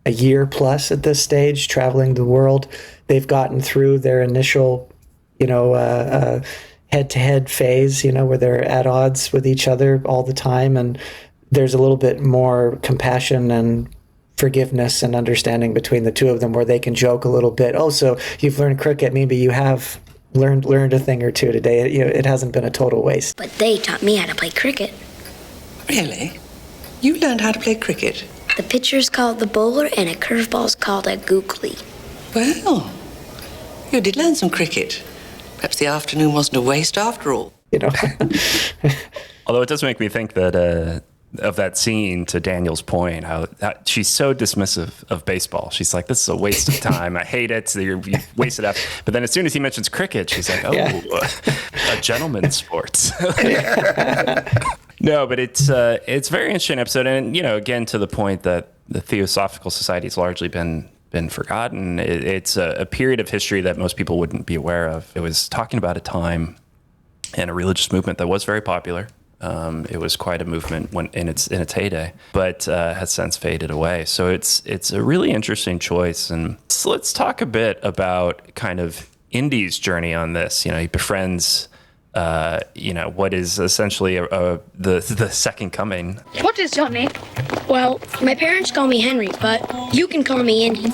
a year plus at this stage, traveling the world. They've gotten through their initial, head-to-head phase, where they're at odds with each other all the time. And there's a little bit more compassion and forgiveness and understanding between the two of them, where they can joke a little bit. Oh, so you've learned cricket. Maybe you have learned a thing or two today. It hasn't been a total waste. But they taught me how to play cricket. Really? You learned how to play cricket? The pitcher's called the bowler and a curveball's called a googly. Well, you did learn some cricket. Perhaps the afternoon wasn't a waste after all. Although it does make me think that of that scene, to Daniel's point, how she's so dismissive of baseball. She's like, this is a waste of time. I hate it. So you wasted up. But then as soon as he mentions cricket, she's like, a gentleman's sport. No, but it's a very interesting episode. And, again, to the point that the Theosophical Society has largely been forgotten. It's a period of history that most people wouldn't be aware of. It was talking about a time and a religious movement that was very popular. It was quite a movement in its heyday, but has since faded away. So it's a really interesting choice. And so let's talk a bit about kind of Indy's journey on this. He befriends, what is essentially the second coming. What is your name? Well, my parents call me Henry, but you can call me Indy.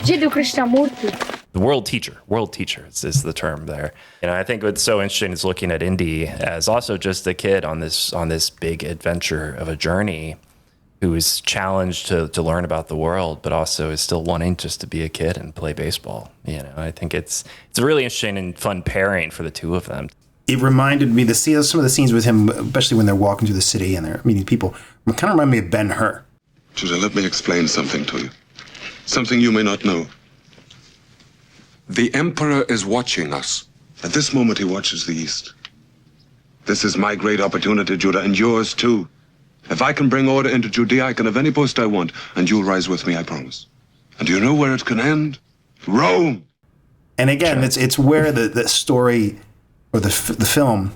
Jiddu Krishnamurti. The world teacher is the term there. I think what's so interesting is looking at Indy as also just a kid on this big adventure of a journey who is challenged to learn about the world, but also is still wanting just to be a kid and play baseball. I think it's a really interesting and fun pairing for the two of them. It reminded me, some of the scenes with him, especially when they're walking through the city and they're meeting people, kind of remind me of Ben-Hur. Judah, let me explain something to you. Something you may not know. The Emperor is watching us. At this moment, he watches the East. This is my great opportunity, Judah, and yours too. If I can bring order into Judea, I can have any post I want, and you'll rise with me, I promise. And do you know where it can end? Rome! And again, it's where the story, or the film,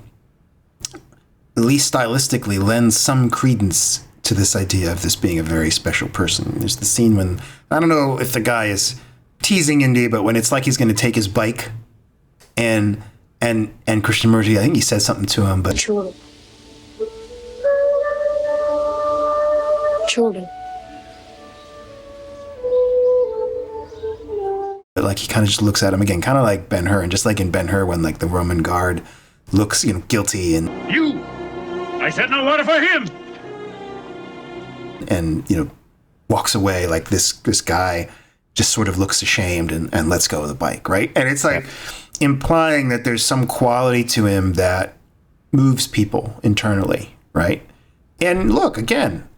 at least stylistically, lends some credence to this idea of this being a very special person. There's the scene when, I don't know if the guy is teasing Indy, but when it's like he's going to take his bike, and Krishnamurti, I think he says something to him, but Children. But like he kind of just looks at him again, kind of like Ben-Hur, and just like in Ben-Hur when like the Roman guard looks, guilty and I said no water for him. And walks away, like this guy just sort of looks ashamed and lets go of the bike, right? And it's like implying that there's some quality to him that moves people internally, right? And look, again,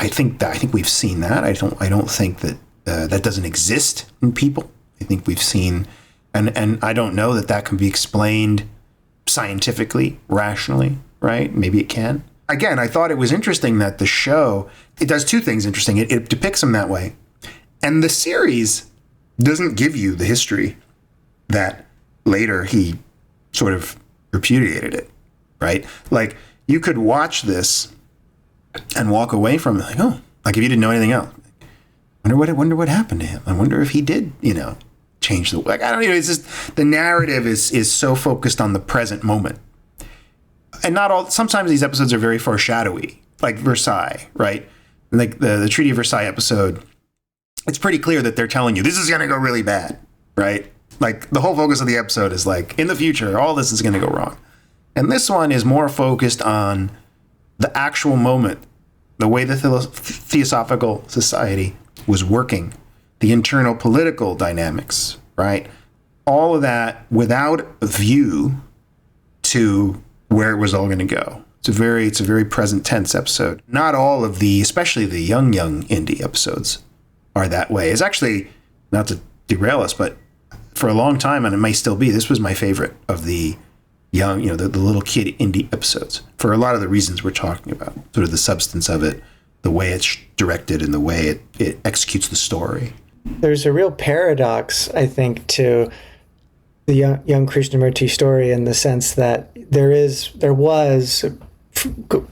I think we've seen that. I don't think that that doesn't exist in people. I think we've seen, and I don't know that can be explained scientifically, rationally, right? Maybe it can. Again, I thought it was interesting that the show, it does two things interesting. It depicts him that way. And the series doesn't give you the history that later he sort of repudiated it, right? Like, you could watch this and walk away from it like, oh, like if you didn't know anything else. I wonder what happened to him. I wonder if he did, change the, like, I don't know. It's just, the narrative is so focused on the present moment. And sometimes these episodes are very foreshadowy, like Versailles, right? Like the Treaty of Versailles episode, it's pretty clear that they're telling you this is going to go really bad, right? Like the whole focus of the episode is like, in the future, all this is going to go wrong. And this one is more focused on the actual moment, the way the Theosophical Society was working, the internal political dynamics, right? All of that without a view to where it was all going to go. It's a very present tense episode. Not all of especially the young Indy episodes are that way. It's actually, not to derail us, but for a long time, and it may still be, this was my favorite of the young, the little kid Indy episodes, for a lot of the reasons we're talking about, sort of the substance of it, the way it's directed, and the way it executes the story. There's a real paradox, I think, to the young Krishnamurti story, in the sense that there was,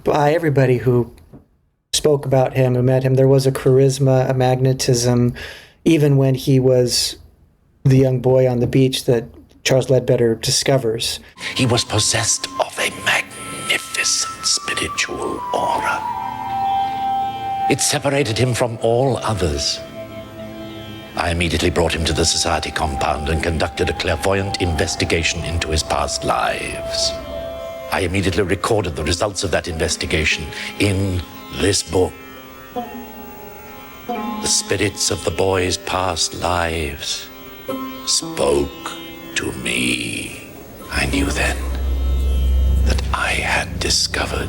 by everybody who spoke about him, who met him, there was a charisma, a magnetism, even when he was the young boy on the beach that Charles Leadbeater discovers. He was possessed of a magnificent spiritual aura. It separated him from all others. I immediately brought him to the society compound and conducted a clairvoyant investigation into his past lives. I immediately recorded the results of that investigation in this book. The spirits of the boy's past lives spoke to me. I knew then that I had discovered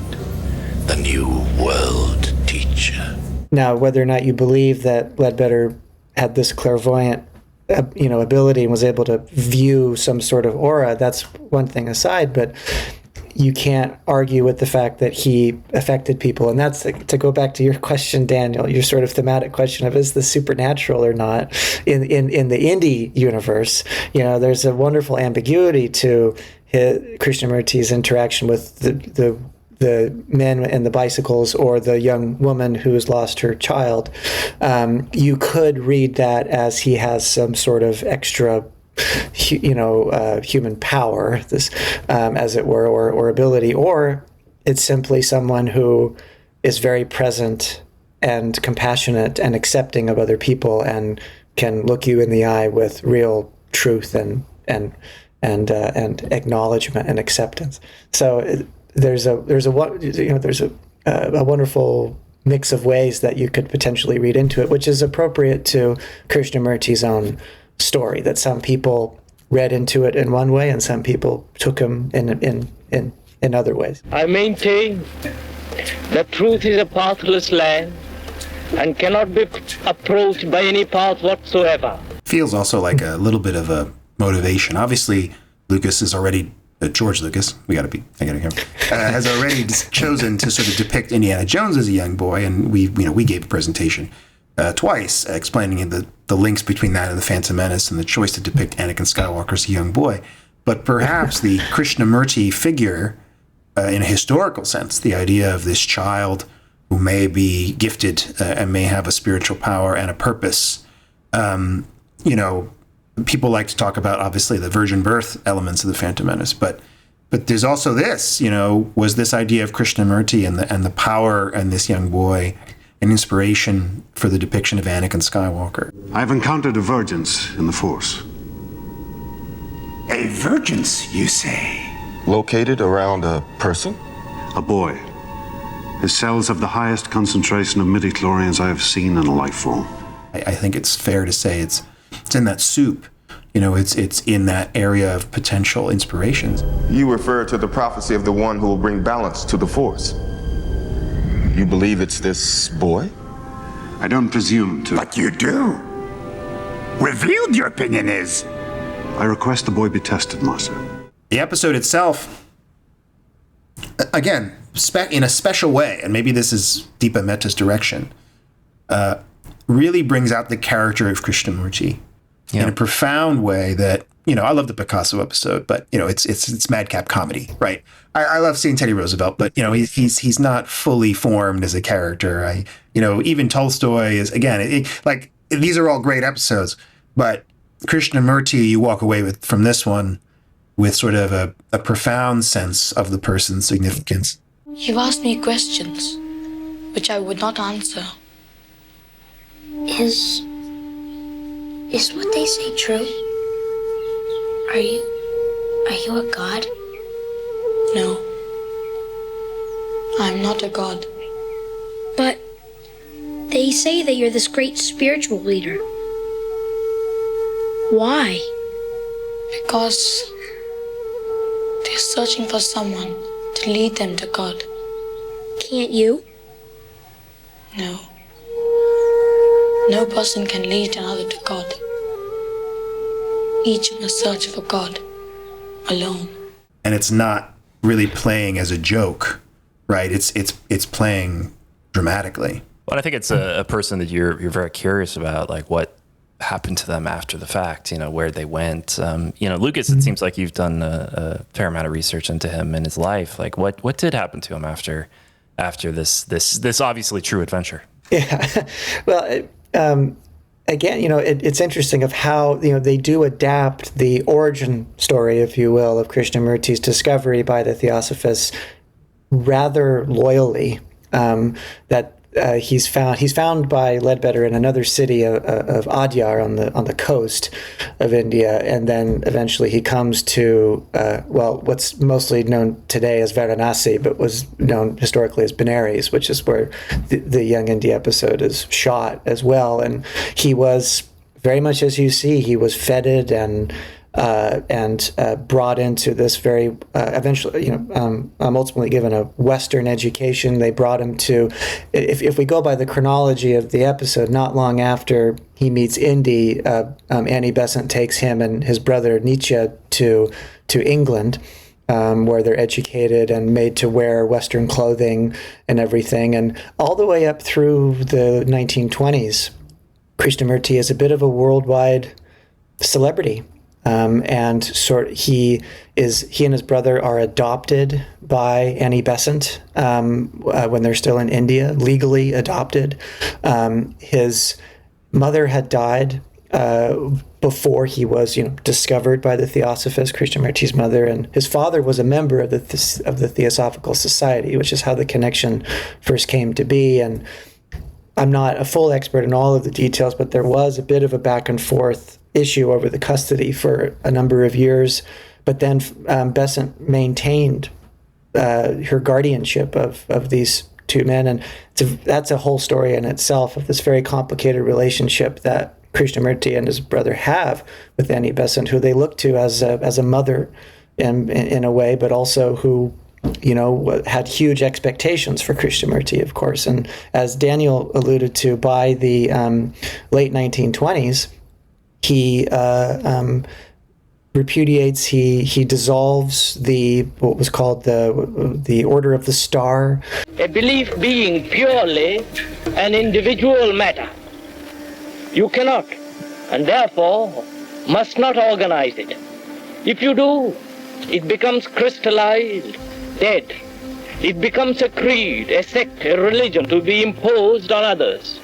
the new world teacher. Now, whether or not you believe that Leadbeater had this clairvoyant, ability and was able to view some sort of aura, that's one thing aside, but you can't argue with the fact that he affected people. And that's to go back to your question, Daniel, your sort of thematic question of, is this supernatural or not? In the Indy universe, there's a wonderful ambiguity to Krishnamurti's interaction with the men and the bicycles, or the young woman who has lost her child. You could read that as he has some sort of extra human power, this, as it were, or ability, or it's simply someone who is very present and compassionate and accepting of other people, and can look you in the eye with real truth and acknowledgement and acceptance. So there's a wonderful mix of ways that you could potentially read into it, which is appropriate to Krishnamurti's own story, that some people read into it in one way and some people took him in other ways. I maintain that truth is a pathless land and cannot be approached by any path whatsoever. Feels also like a little bit of a motivation. Obviously, Lucas is already George Lucas, I gotta hear him, has already chosen to sort of depict Indiana Jones as a young boy, and we gave a presentation twice explaining the links between that and the Phantom Menace, and the choice to depict Anakin Skywalker as a young boy. But perhaps the Krishnamurti figure, in a historical sense, the idea of this child who may be gifted and may have a spiritual power and a purpose, people like to talk about, obviously, the virgin birth elements of the Phantom Menace, but there's also this, was this idea of Krishnamurti and the power and this young boy an inspiration for the depiction of Anakin Skywalker? I've encountered a virgins in the Force. A virgins, you say? Located around a person? A boy. His cells have the highest concentration of midichlorians I have seen in a life form. I think it's fair to say it's in that soup. It's in that area of potential inspirations. You refer to the prophecy of the one who will bring balance to the Force. You believe it's this boy? I don't presume to. But you do. Revealed, your opinion is. I request the boy be tested, Master. The episode itself, again, in a special way, and maybe this is Deepa Mehta's direction, really brings out the character of Krishnamurti in a profound way that, I love the Picasso episode, but, it's madcap comedy, right? I love seeing Teddy Roosevelt, but, he's not fully formed as a character. Even Tolstoy is, again, these are all great episodes, but Krishnamurti, you walk away from this one with sort of a profound sense of the person's significance. You've asked me questions, which I would not answer. Is what they say true? Are you a god? No. I'm not a god. But they say that you're this great spiritual leader. Why? Because they're searching for someone to lead them to God. Can't you? No. No person can lead another to God. each in a search for God, alone. And it's not really playing as a joke, right? It's playing dramatically. Well, I think it's a person that you're very curious about, like what happened to them after the fact, where they went. Lucas, it seems like you've done a fair amount of research into him and his life. Like what did happen to him after this obviously true adventure? Yeah. Well, again, it's interesting of how, they do adapt the origin story, if you will, of Krishnamurti's discovery by the Theosophists rather loyally. That he's found by Leadbeater in another city of Adyar on the coast of India, and then eventually he comes to what's mostly known today as Varanasi, but was known historically as Benares, which is where the Young Indy episode is shot as well. And he was very much as you see, he was feted and brought into this very eventually, ultimately given a Western education. They brought him to, if we go by the chronology of the episode, not long after he meets Indy, Annie Besant takes him and his brother Nietzsche to England, where they're educated and made to wear Western clothing and everything. And all the way up through the 1920s, Krishnamurti is a bit of a worldwide celebrity. He and his brother are adopted by Annie Besant when they're still in India, legally adopted. His mother had died before he was, discovered by the Theosophists, Krishnamurti's mother, and his father was a member of the Theosophical Society, which is how the connection first came to be. And I'm not a full expert in all of the details, but there was a bit of a back and forth issue over the custody for a number of years. But then Besant maintained her guardianship of these two men. And that's a whole story in itself of this very complicated relationship that Krishnamurti and his brother have with Annie Besant, who they look to as a mother in a way, but also who had huge expectations for Krishnamurti, of course. And as Daniel alluded to, by the late 1920s, he repudiates, he dissolves what was called the Order of the Star. A belief being purely an individual matter, you cannot, and therefore must not organize it. If you do, it becomes crystallized, dead. It becomes a creed, a sect, a religion to be imposed on others.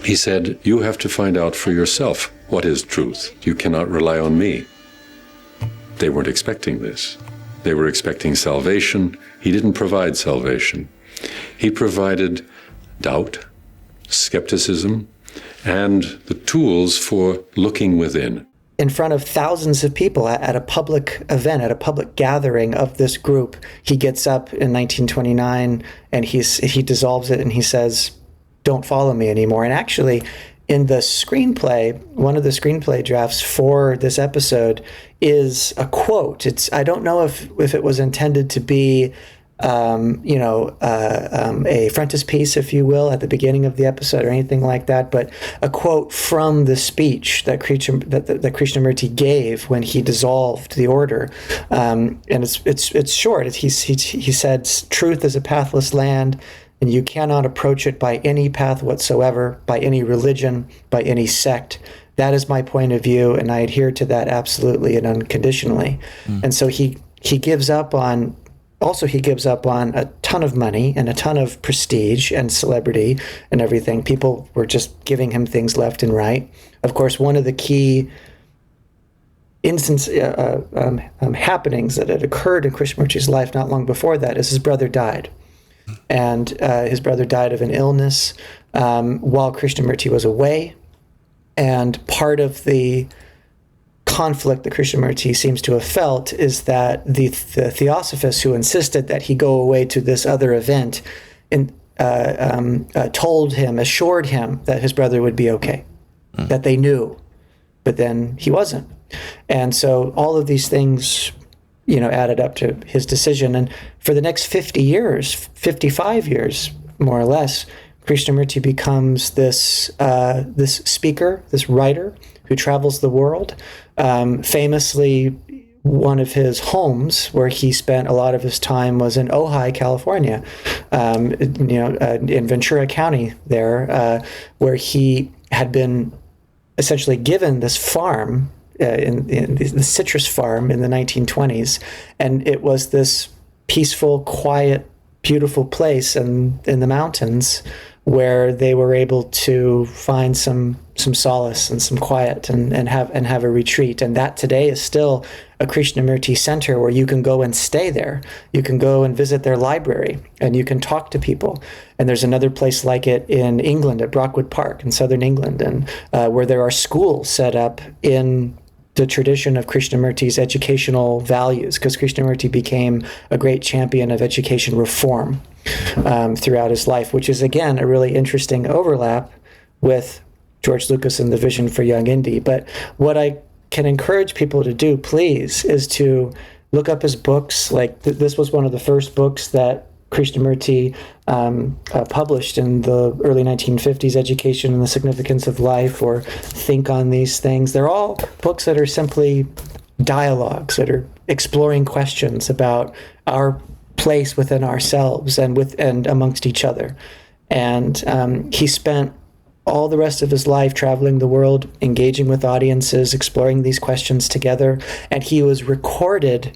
He said, you have to find out for yourself what is truth. You cannot rely on me. They weren't expecting this. They were expecting salvation. He didn't provide salvation. He provided doubt, skepticism, and the tools for looking within. In front of thousands of people at a public event, at a public gathering of this group, he gets up in 1929 and he dissolves it and he says, "Don't follow me anymore." And actually, in the screenplay, one of the screenplay drafts for this episode is a quote. I don't know if it was intended to be, a frontispiece, if you will, at the beginning of the episode or anything like that, but a quote from the speech that Krishnamurti gave when he dissolved the order, and it's short. He said, "Truth is a pathless land, and you cannot approach it by any path whatsoever, by any religion, by any sect. That is my point of view, and I adhere to that absolutely and unconditionally." And so he gives up on. Also, he gives up on a ton of money and a ton of prestige and celebrity and everything. People were just giving him things left and right. Of course, one of the key happenings that had occurred in Krishnamurti's life not long before that is his brother died. And his brother died of an illness while Krishnamurti was away. And part of the conflict that Krishnamurti seems to have felt is that the Theosophists who insisted that he go away to this other event assured him that his brother would be okay, that they knew, but then he wasn't. And so all of these things, added up to his decision. And for the next 55 years, more or less, Krishnamurti becomes this speaker, this writer, who travels the world. Famously, one of his homes where he spent a lot of his time was in Ojai, California, in Ventura County there, where he had been essentially given this farm, in the citrus farm in the 1920s. And it was this peaceful, quiet, beautiful place in the mountains where they were able to find some solace and some quiet and have a retreat. And that today is still a Krishnamurti center where you can go and stay there. You can go and visit their library and you can talk to people. And there's another place like it in England at Brockwood Park in southern England, and where there are schools set up in the tradition of Krishnamurti's educational values, because Krishnamurti became a great champion of education reform throughout his life, which is, again, a really interesting overlap with George Lucas and the vision for Young Indy. But what I can encourage people to do, please, is to look up his books. Like this was one of the first books that Krishnamurti published in the early 1950s, Education and the Significance of Life, or Think on These Things. They're all books that are simply dialogues, that are exploring questions about our place within ourselves and amongst each other. And he spent all the rest of his life traveling the world, engaging with audiences, exploring these questions together, and he was recorded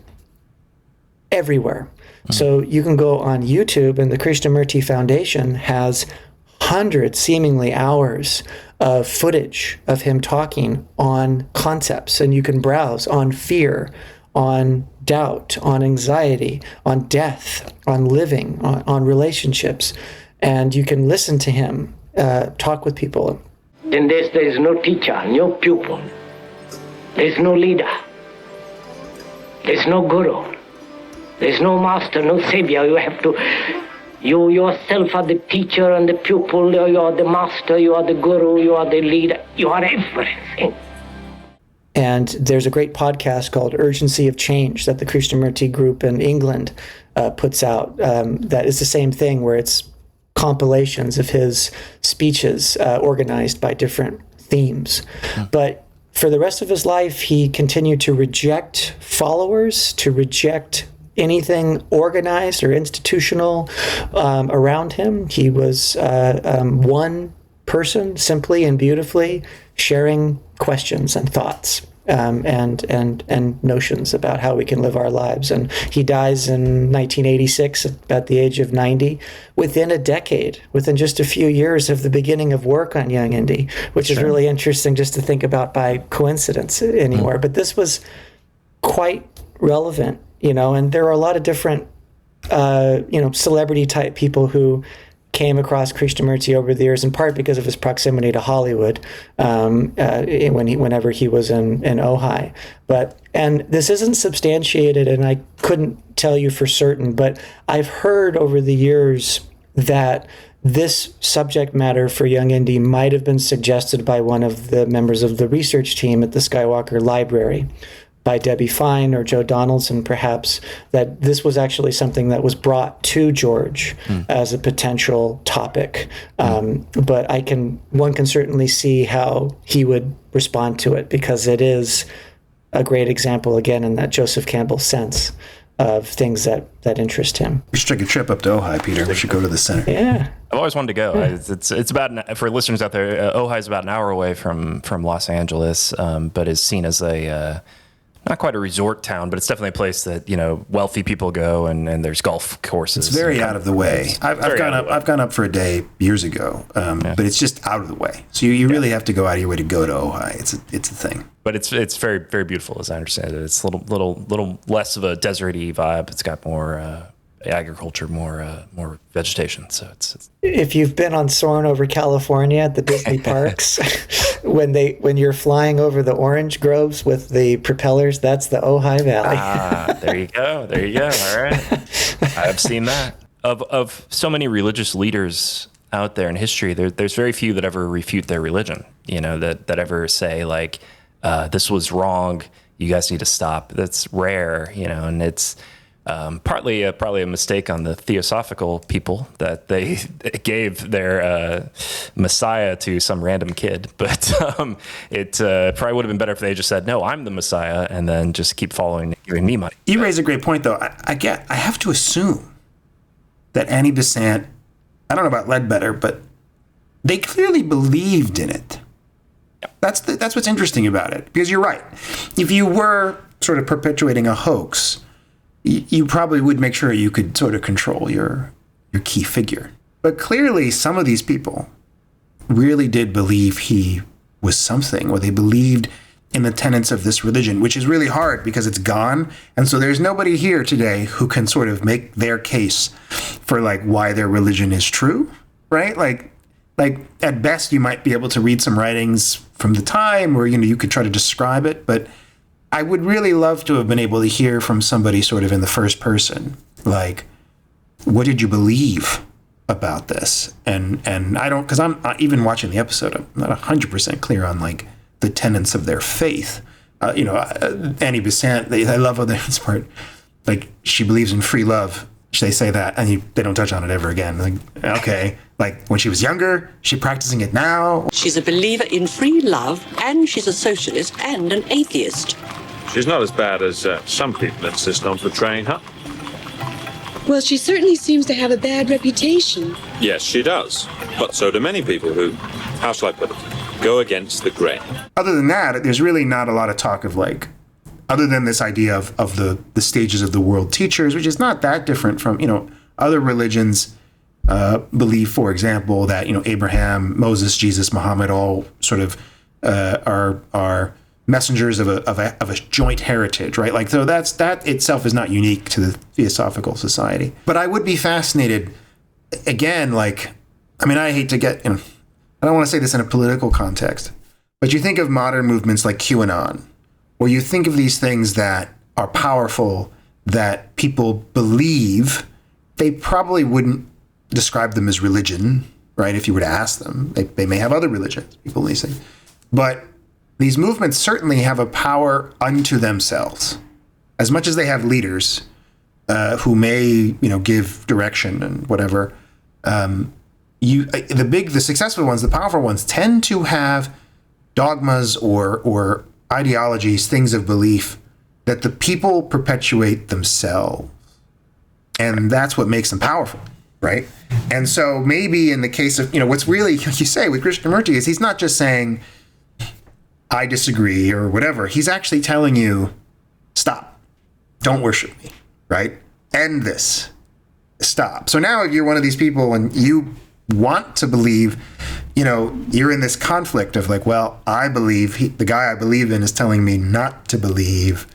everywhere. So you can go on YouTube, and the Krishnamurti Foundation has hundreds, seemingly hours, of footage of him talking on concepts, and you can browse on fear, on doubt, on anxiety, on death, on living, on relationships, and you can listen to him talk with people. In this, there is no teacher, no pupil. There is no leader. There is no guru. There is no master, no savior. You yourself are the teacher and the pupil. You are the master, you are the guru, you are the leader. You are everything. And there's a great podcast called Urgency of Change that the Krishnamurti group in England puts out that is the same thing, where it's compilations of his speeches organized by different themes. But for the rest of his life, he continued to reject followers, to reject anything organized or institutional around him. He was one person, simply and beautifully sharing questions and thoughts and notions about how we can live our lives. And he dies in 1986 at the age of 90, within a decade, within just a few years of the beginning of work on Young Indy, which is really interesting just to think about by coincidence anymore. But this was quite relevant, and there are a lot of different, celebrity type people who came across Krishnamurti over the years, in part because of his proximity to Hollywood, whenever he was in Ojai. And this isn't substantiated, and I couldn't tell you for certain, but I've heard over the years that this subject matter for Young Indy might have been suggested by one of the members of the research team at the Skywalker Library, by Debbie Fine or Joe Donaldson, perhaps, that this was actually something that was brought to George as a potential topic. But one can certainly see how he would respond to it, because it is a great example, again, in that Joseph Campbell sense of things that interest him. We should take a trip up to Ojai, Peter. We should go to the center. Yeah. I've always wanted to go. It's about, for listeners out there, Ojai is about an hour away from Los Angeles, but is seen as a not quite a resort town, but it's definitely a place that wealthy people go, and there's golf courses. It's very out of the way. I've gone up for a day years ago, but it's just out of the way. So you really have to go out of your way to go to Ojai. It's a thing. But it's very, very beautiful, as I understand it. It's a little less of a desert-y vibe. It's got more agriculture, more vegetation. So it's. If you've been on Soarin' over California at the Disney parks, when you're flying over the orange groves with the propellers, that's the Ojai Valley. There you go. All right. I've seen that. Of so many religious leaders out there in history, there's very few that ever refute their religion. That ever say like, this was wrong. You guys need to stop. That's rare. And it's. Partly probably a mistake on the Theosophical people that they gave their Messiah to some random kid. But it probably would have been better if they just said, no, I'm the Messiah, and then just keep following, giving me money. You raise a great point, though. I have to assume that Annie Besant, I don't know about Leadbeater, but they clearly believed in it. That's what's interesting about it, because you're right. If you were sort of perpetuating a hoax, you probably would make sure you could sort of control your key figure. But clearly, some of these people really did believe he was something, or they believed in the tenets of this religion, which is really hard because it's gone. And so there's nobody here today who can sort of make their case for like why their religion is true, right? Like at best, you might be able to read some writings from the time where, you could try to describe it, but I would really love to have been able to hear from somebody sort of in the first person, like, what did you believe about this? And I don't, because I'm even watching the episode, I'm not 100% clear on like the tenets of their faith. Annie Besant, I love how this part, like she believes in free love. They say that, and they don't touch on it ever again. Like, okay, like when she was younger, she's practicing it now. She's a believer in free love, and she's a socialist and an atheist. She's not as bad as some people insist on portraying her. Well, she certainly seems to have a bad reputation. Yes, she does. But so do many people who, how shall I put it, go against the grain. Other than that, there's really not a lot of talk of like, other than this idea of the stages of the world teachers, which is not that different from, other religions believe, for example, that, Abraham, Moses, Jesus, Muhammad all sort of are messengers of a joint heritage, right? Like, so that itself is not unique to the Theosophical Society. But I would be fascinated, again, like, I hate to get, I don't want to say this in a political context, but you think of modern movements like QAnon, or you think of these things that are powerful, that people believe, they probably wouldn't describe them as religion, right? If you were to ask them, they may have other religions, people believe things. But these movements certainly have a power unto themselves. As much as they have leaders who may, give direction and whatever, the successful ones, the powerful ones, tend to have dogmas or ideologies, things of belief that the people perpetuate themselves. And that's what makes them powerful, right? And so maybe in the case of, what's really, you say with Krishnamurti is he's not just saying, I disagree or whatever. He's actually telling you, stop, don't worship me, right? End this, stop. So now if you're one of these people and you want to believe, you're in this conflict of like, well, I believe the guy I believe in is telling me not to believe.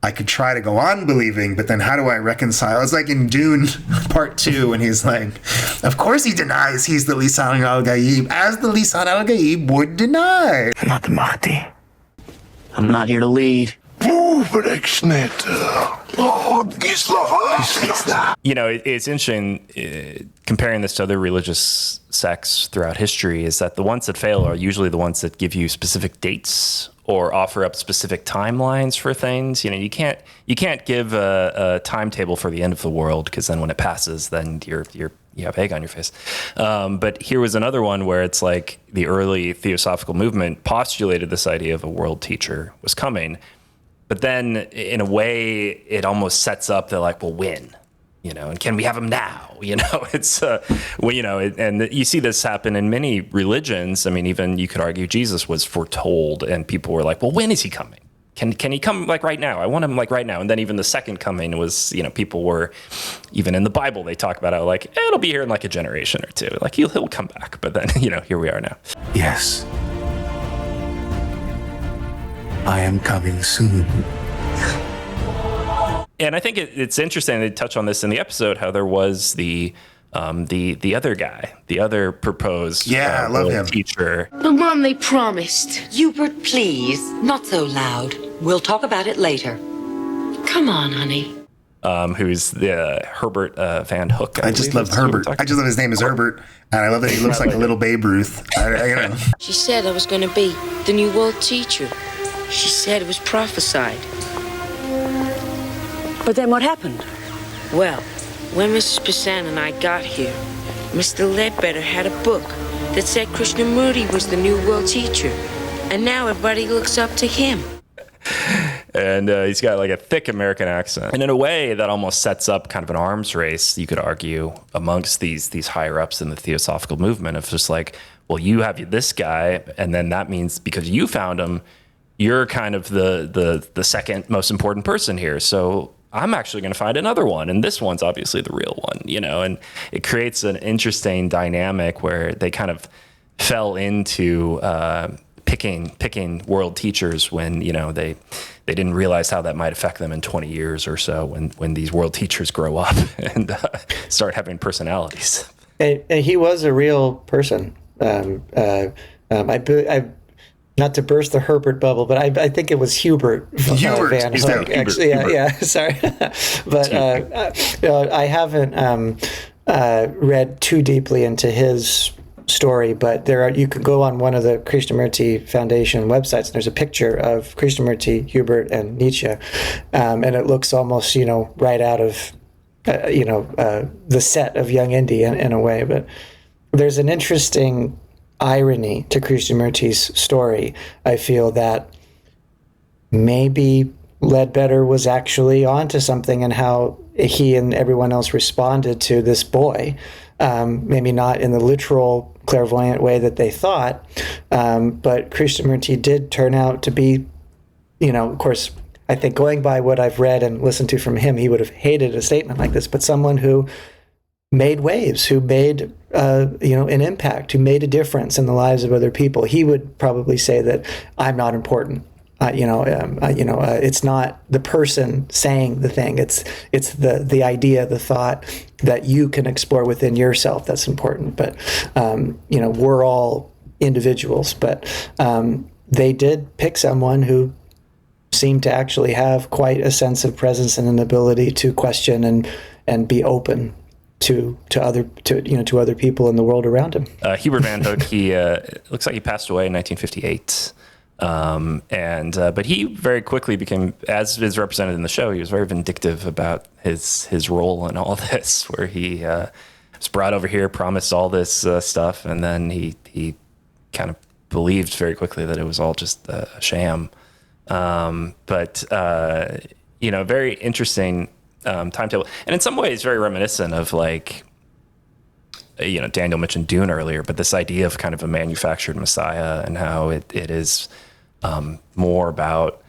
I could try to go on believing, but then how do I reconcile? It's like in Dune Part 2 when he's like, of course he denies he's the Lisan al-Gaib, as the Lisan al-Gaib would deny. I'm not the Mahdi. I'm not here to lead. It's interesting comparing this to other religious sects throughout history is that the ones that fail are usually the ones that give you specific dates or offer up specific timelines for things. You can't give a timetable for the end of the world, because then when it passes, then you have egg on your face. But here was another one where it's like the early Theosophical movement postulated this idea of a world teacher was coming. But then in a way, it almost sets up the like, well, when? And can we have him now? It's, and you see this happen in many religions. Even you could argue Jesus was foretold and people were like, well, when is he coming? Can he come like right now? I want him like right now. And then even the second coming was, people were, even in the Bible, they talk about how like, it'll be here in like a generation or two. Like he'll come back. But then, here we are now. Yes. I am coming soon. And I think it's interesting they touch on this in the episode, how there was the other guy, the other proposed I love him. Teacher. But Mom, they promised. Hubert, please, not so loud. We'll talk about it later. Come on, honey. Who's the Hubert Van Hook. I just love Herbert. I just love his name is Herbert, and I love that he looks like a little Babe Ruth. She said I was going to be the new world teacher. She said it was prophesied. But then what happened? Well, when Mrs. Besant and I got here, Mr. Leadbeater had a book that said Krishnamurti was the new world teacher. And now everybody looks up to him. And he's got like a thick American accent. And in a way that almost sets up kind of an arms race, you could argue, amongst these higher ups in the Theosophical movement of just like, well, you have this guy, and then that means because you found him, you're kind of the second most important person here. So I'm actually going to find another one, and this one's obviously the real one, you know, and it creates an interesting dynamic where they kind of fell into picking world teachers when, you know, they didn't realize how that might affect them in 20 years or so when these world teachers grow up and start having personalities. And he was a real person. Not to burst the Herbert bubble, but I think it was Hubert Van Hook. Actually, yeah, sorry. But I haven't read too deeply into his story, but you could go on one of the Krishnamurti Foundation websites, and there's a picture of Krishnamurti, Hubert, and Nietzsche, and it looks almost, you know, right out of, the set of Young Indy in a way. But there's an interesting irony to Krishnamurti's story. I feel that maybe Leadbeater was actually onto something and how he and everyone else responded to this boy. Maybe not in the literal clairvoyant way that they thought, but Krishnamurti did turn out to be, you know, of course, I think going by what I've read and listened to from him, he would have hated a statement like this, but someone who made waves, who made an impact, who made a difference in the lives of other people. He would probably say that I'm not important. It's not the person saying the thing. It's the idea, the thought that you can explore within yourself that's important. But we're all individuals. But they did pick someone who seemed to actually have quite a sense of presence and an ability to question and be open to other people in the world around him. Hubert Van Hook, he looks like he passed away in 1958. But he very quickly became, as is represented in the show, he was very vindictive about his role in all this, where he was brought over here, promised all this stuff, and then he kind of believed very quickly that it was all just a sham. Very interesting timetable, and in some ways very reminiscent of like, Daniel mentioned Dune earlier, but this idea of kind of a manufactured Messiah and how it is more about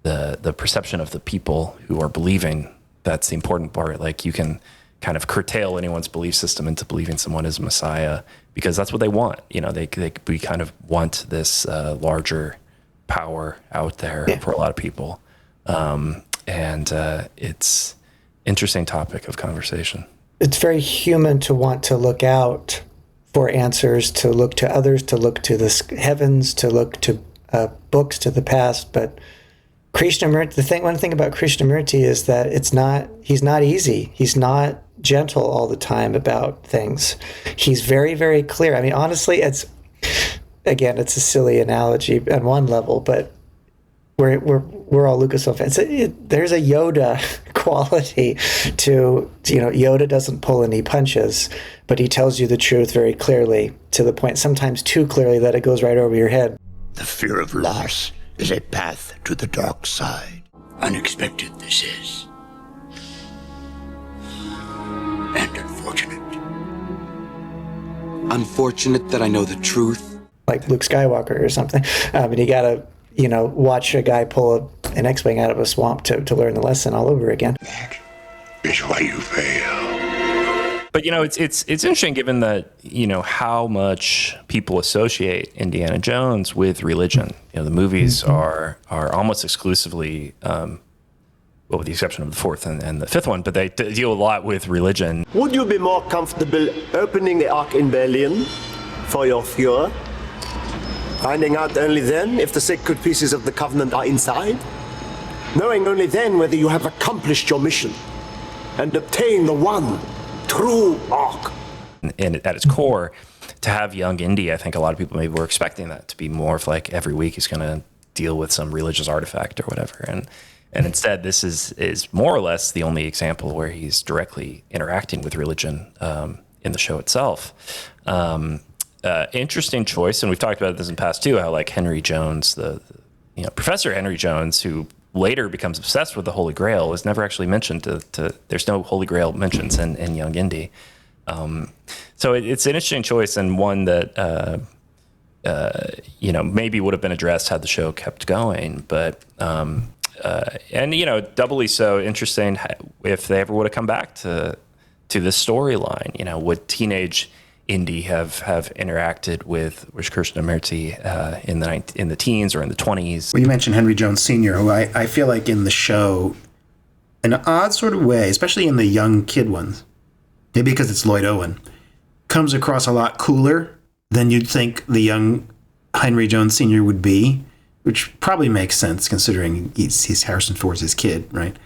the perception of the people who are believing. That's the important part. Like, you can kind of curtail anyone's belief system into believing someone is a Messiah because that's what they want. We kind of want this larger power out there for a lot of people. It's interesting topic of conversation. It's very human to want to look out for answers, to look to others, to look to the heavens, to look to books, to the past. But Krishnamurti, one thing about Krishnamurti is that he's not easy. He's not gentle all the time about things. He's very, very clear. I mean, honestly, it's a silly analogy on one level, but we're all Lucasfilm fans. There's a Yoda quality to, Yoda doesn't pull any punches, but he tells you the truth very clearly, to the point, sometimes too clearly that it goes right over your head. The fear of loss is a path to the dark side. Unexpected this is. And unfortunate. Unfortunate that I know the truth. Like Luke Skywalker or something. And you gotta, watch a guy pull an X-Wing out of a swamp to learn the lesson all over again. That is why you fail. But, it's interesting given that, how much people associate Indiana Jones with religion. The movies are almost exclusively, with the exception of the fourth and the fifth one, but they deal a lot with religion. Would you be more comfortable opening the Ark in Berlin for your Führer? Finding out only then if the sacred pieces of the Covenant are inside? Knowing only then whether you have accomplished your mission and obtained the one true Ark. And at its core, to have Young Indy, I think a lot of people maybe were expecting that to be more of like every week he's going to deal with some religious artifact or whatever. And And instead, this is more or less the only example where he's directly interacting with religion in the show itself. Interesting choice, and we've talked about this in the past too, how like Henry Jones, Professor Henry Jones, who later becomes obsessed with the Holy Grail, was never actually mentioned there's no Holy Grail mentions in Young Indy. So it's an interesting choice, and one that maybe would have been addressed had the show kept going, but doubly so interesting if they ever would have come back to this storyline. Would teenage Indy have interacted with Krishnamurti in the teens or in the 20s? Well, you mentioned Henry Jones Sr., who I feel like in the show, in an odd sort of way, especially in the young kid ones, maybe because it's Lloyd Owen, comes across a lot cooler than you'd think the young Henry Jones Sr. would be, which probably makes sense considering he's Harrison Ford's his kid, right?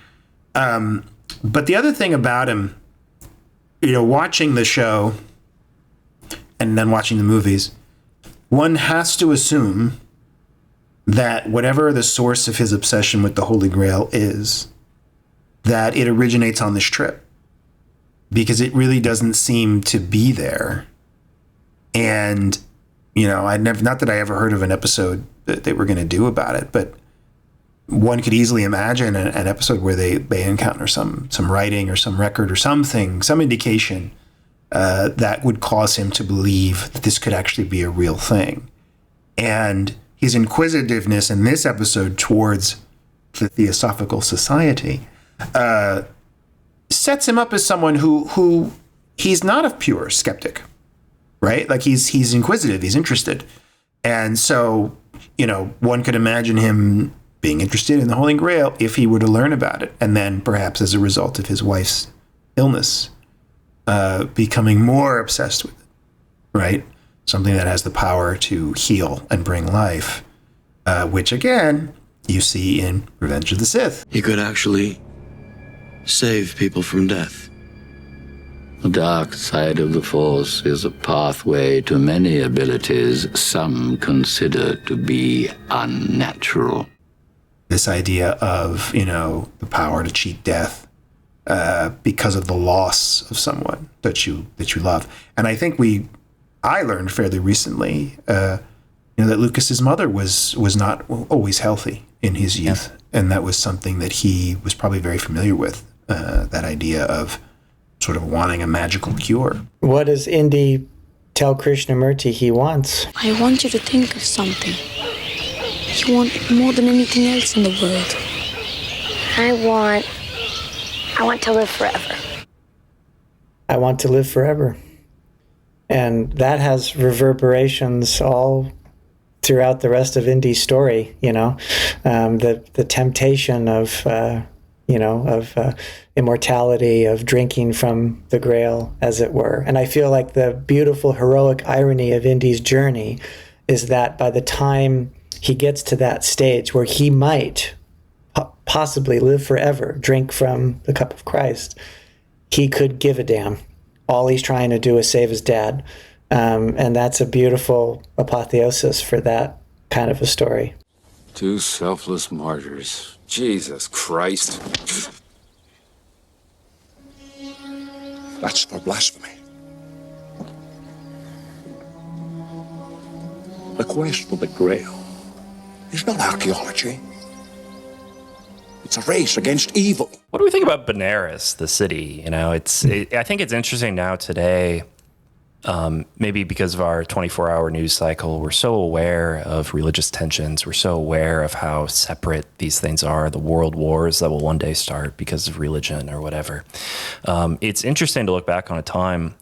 But the other thing about him, watching the show and then watching the movies, one has to assume that whatever the source of his obsession with the Holy Grail is, that it originates on this trip, because it really doesn't seem to be there. And, not that I ever heard of an episode that they were going to do about it, but one could easily imagine an episode where they encounter some writing or some record or something, some indication that would cause him to believe that this could actually be a real thing. And his inquisitiveness in this episode towards the Theosophical Society sets him up as someone who he's not a pure skeptic, right? Like he's inquisitive, he's interested. And so, one could imagine him being interested in the Holy Grail if he were to learn about it. And then perhaps as a result of his wife's illness, becoming more obsessed with it, right? Something that has the power to heal and bring life, which again, you see in Revenge of the Sith. He could actually save people from death. The dark side of the Force is a pathway to many abilities some consider to be unnatural. This idea of, the power to cheat death because of the loss of someone that you love. And I think I learned fairly recently, that Lucas's mother was not always healthy in his youth. Yeah. And that was something that he was probably very familiar with, that idea of sort of wanting a magical cure. What does Indy tell Krishnamurti he wants? I want you to think of something. You want more than anything else in the world. I want to live forever. I want to live forever. And that has reverberations all throughout the rest of Indy's story, the temptation of immortality, of drinking from the Grail, as it were. And I feel like the beautiful, heroic irony of Indy's journey is that by the time he gets to that stage where he might possibly live forever, drink from the cup of Christ, he could give a damn. All he's trying to do is save his dad. And that's a beautiful apotheosis for that kind of a story. Two selfless martyrs. Jesus Christ. That's for blasphemy. The quest for the Grail is not archaeology. It's a race against evil. What do we think about Benares, the city? I think it's interesting now today, maybe because of our 24-hour news cycle, we're so aware of religious tensions. We're so aware of how separate these things are, the world wars that will one day start because of religion or whatever. It's interesting to look back on a time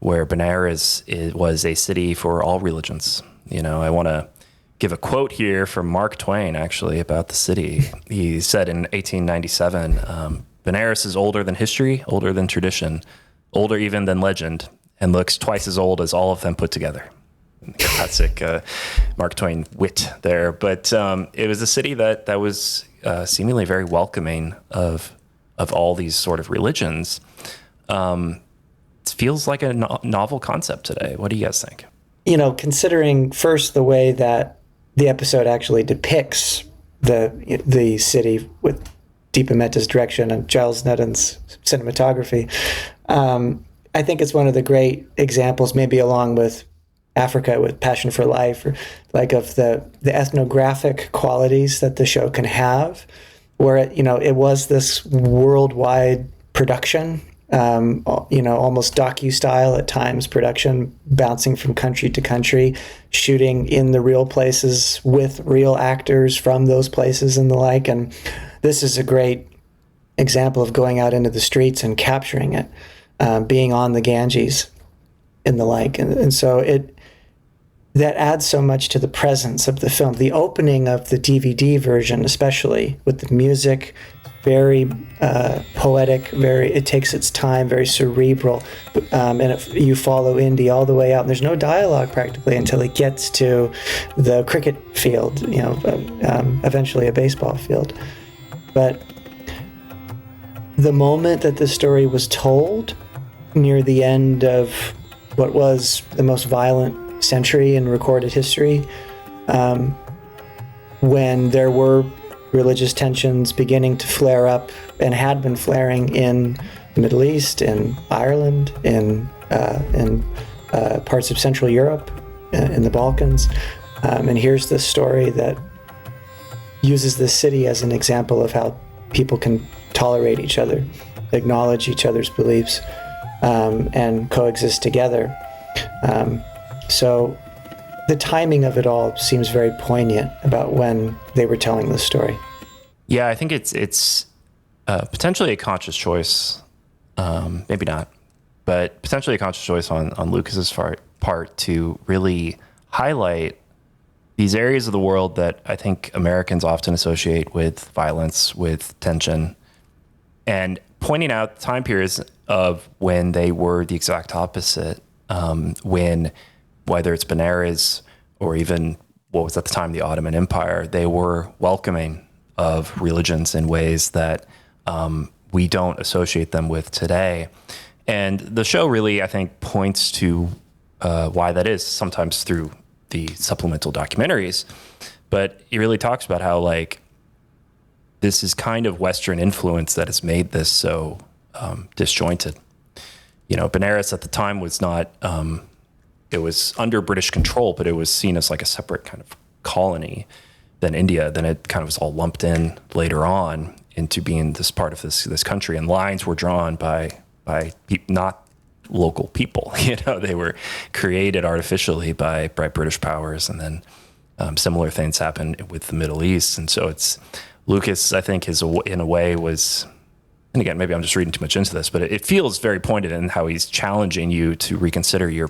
where Benares was a city for all religions. I want to give a quote here from Mark Twain, actually, about the city. He said in 1897, Benares is older than history, older than tradition, older even than legend, and looks twice as old as all of them put together. Classic Mark Twain wit there. But it was a city that was seemingly very welcoming of all these sort of religions. It feels like a novel concept today. What do you guys think? Considering first the way that the episode actually depicts the city with Deepa Mehta's direction and Giles Netton's cinematography. I think it's one of the great examples, maybe along with Africa with Passion for Life, or like of the ethnographic qualities that the show can have, where it was this worldwide production, almost docu-style at times production, bouncing from country to country, shooting in the real places with real actors from those places and the like. And this is a great example of going out into the streets and capturing it, being on the Ganges and the like. And so that adds so much to the presence of the film. The opening of the DVD version, especially with the music, very poetic, it takes its time, very cerebral. And you follow Indy all the way out, and there's no dialogue practically until he gets to the cricket field, eventually a baseball field. But the moment that the story was told, near the end of what was the most violent century in recorded history, when there were religious tensions beginning to flare up and had been flaring in the Middle East, in Ireland, in parts of Central Europe, in the Balkans. And here's this story that uses this city as an example of how people can tolerate each other, acknowledge each other's beliefs, and coexist together. So the timing of it all seems very poignant about when they were telling the story. Yeah, I think it's potentially a conscious choice, maybe not, but potentially a conscious choice on Lucas's part to really highlight these areas of the world that I think Americans often associate with violence, with tension, and pointing out time periods of when they were the exact opposite, when, whether it's Benares or even what was at the time the Ottoman Empire, they were welcoming of religions in ways that we don't associate them with today. And the show really, I think, points to why that is, sometimes through the supplemental documentaries. But it really talks about how, like, this is kind of Western influence that has made this so disjointed. Benares at the time was not, it was under British control, but it was seen as like a separate kind of colony than India. Then it kind of was all lumped in later on into being this part of this country. And lines were drawn by not local people. They were created artificially by British powers. And then similar things happened with the Middle East. And so Lucas, I think, in a way was, and again, maybe I'm just reading too much into this, but it feels very pointed in how he's challenging you to reconsider your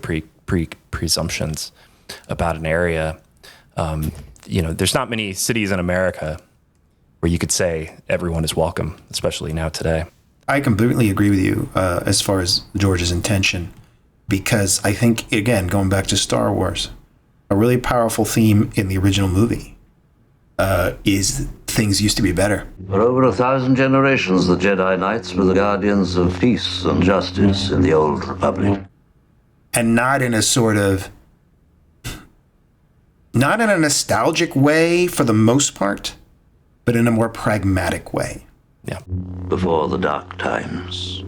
presumptions about an area. There's not many cities in America where you could say everyone is welcome, especially now today. I completely agree with you as far as George's intention, because I think, again, going back to Star Wars, a really powerful theme in the original movie is things used to be better. For over 1,000 generations, the Jedi Knights were the guardians of peace and justice in the Old Republic. And not in a not in a nostalgic way for the most part, but in a more pragmatic way. Yeah. Before the dark times,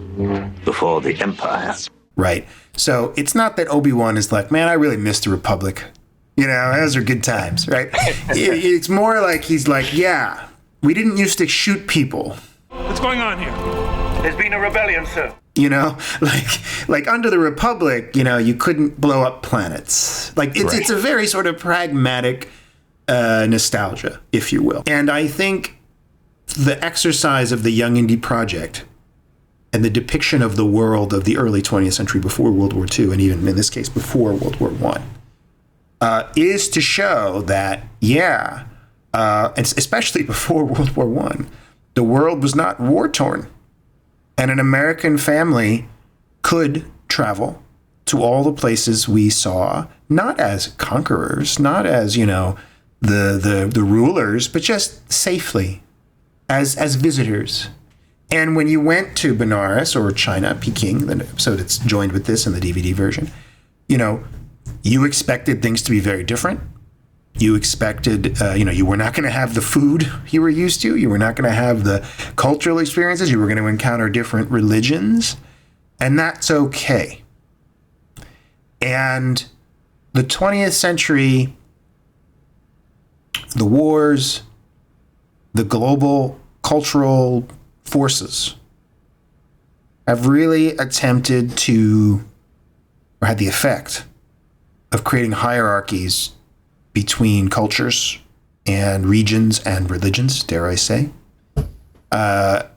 before the Empire. Right. So it's not that Obi-Wan is like, man, I really miss the Republic. Those are good times, right? It's more like he's like, yeah, we didn't used to shoot people. What's going on here? There's been a rebellion, sir. Like under the Republic, you couldn't blow up planets. Like it's a very sort of pragmatic nostalgia, if you will. And I think the exercise of the Young Indy Project and the depiction of the world of the early 20th century before World War II, and even in this case before World War I, is to show that, and especially before World War I, the world was not war-torn. And an American family could travel to all the places we saw, not as conquerors, not as, the rulers, but just safely as visitors. And when you went to Benares or China, Peking, the episode that's joined with this in the DVD version, you expected things to be very different. You expected, you were not going to have the food you were used to. You were not going to have the cultural experiences. You were going to encounter different religions, and that's okay. And the 20th century, the wars, the global cultural forces have really attempted to, or had the effect of creating hierarchies between cultures and regions and religions, dare I say, to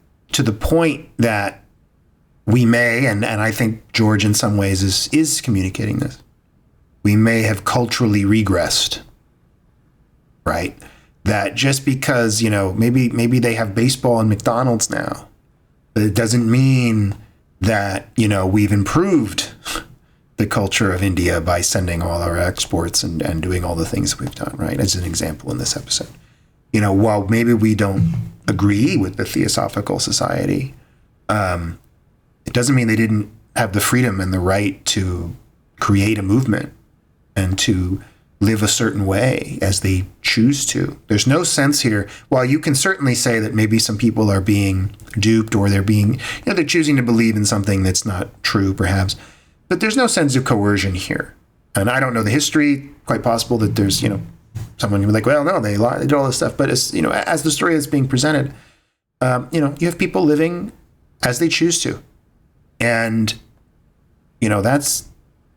the point that we may, and I think George in some ways is communicating this, we may have culturally regressed, right? That just because, maybe they have baseball and McDonald's now, but it doesn't mean that, we've improved the culture of India by sending all our exports and doing all the things that we've done, right? As an example in this episode. While maybe we don't agree with the Theosophical Society, it doesn't mean they didn't have the freedom and the right to create a movement and to live a certain way as they choose to. There's no sense here. While you can certainly say that maybe some people are being duped or they're being, they're choosing to believe in something that's not true, perhaps. But there's no sense of coercion here. And I don't know the history. Quite possible that there's, someone who'd be like, well, no, they lied, they did all this stuff. But as, as the story is being presented, you have people living as they choose to. And, that's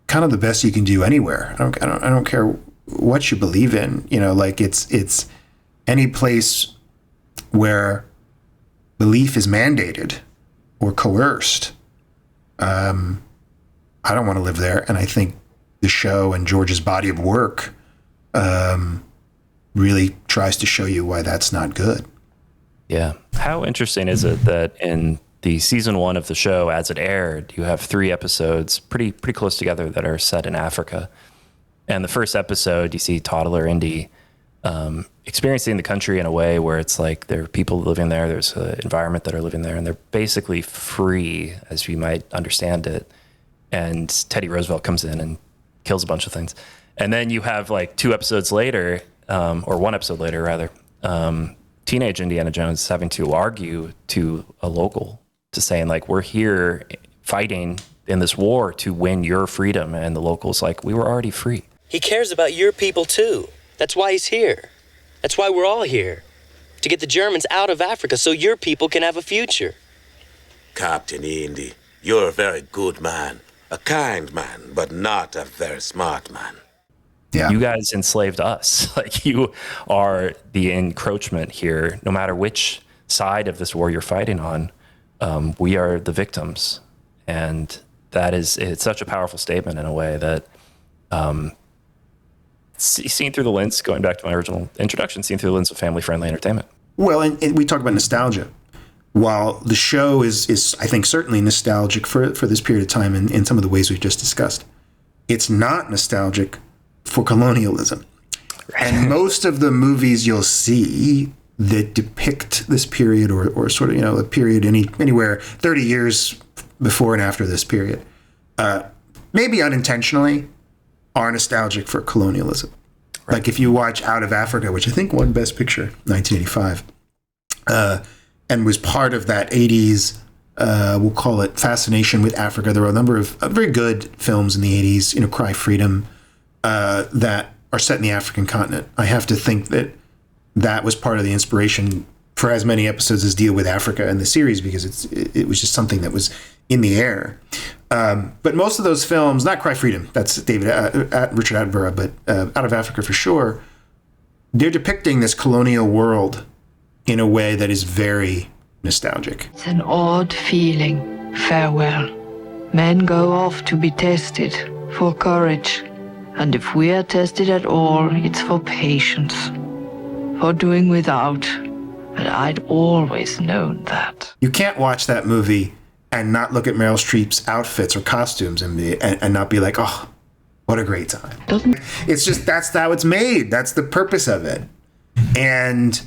kind of the best you can do anywhere. I don't care what you believe in, it's any place where belief is mandated or coerced. I don't want to live there. And I think the show and George's body of work really tries to show you why that's not good. Yeah. How interesting is it that in the season 1 of the show, as it aired, you have 3 episodes pretty close together that are set in Africa. And the first episode, you see toddler Indy experiencing the country in a way where it's like there are people living there, there's an environment that are living there, and they're basically free, as you might understand it. And Teddy Roosevelt comes in and kills a bunch of things. And then you have like 2 episodes later, or 1 episode later, rather, teenage Indiana Jones having to argue to a local to saying like, we're here fighting in this war to win your freedom. And the local's like, we were already free. He cares about your people too. That's why he's here. That's why we're all here. To get the Germans out of Africa so your people can have a future. Captain Indy, you're a very good man. A kind man, but not a very smart man. Yeah. You guys enslaved us. Like, you are the encroachment here. No matter which side of this war you're fighting on, we are the victims. And it's such a powerful statement in a way that, seen through the lens, going back to my original introduction, seen through the lens of family-friendly entertainment. Well, and we talk about nostalgia. While the show is I think, certainly nostalgic for this period of time in some of the ways we've just discussed, it's not nostalgic for colonialism. And most of the movies you'll see that depict this period or sort of, a period anywhere 30 years before and after this period, maybe unintentionally, are nostalgic for colonialism. Right. Like if you watch Out of Africa, which I think won Best Picture, 1985, and was part of that 80s, we'll call it fascination with Africa. There were a number of very good films in the 80s, Cry Freedom, that are set in the African continent. I have to think that was part of the inspiration for as many episodes as deal with Africa in the series, because it was just something that was in the air. But most of those films, not Cry Freedom, that's Richard Attenborough, but Out of Africa for sure, they're depicting this colonial world in a way that is very nostalgic. It's an odd feeling. Farewell. Men go off to be tested for courage. And if we are tested at all, it's for patience. For doing without. And I'd always known that. You can't watch that movie and not look at Meryl Streep's outfits or costumes and not be like, oh, what a great time. It's just, that's how it's made. That's the purpose of it. And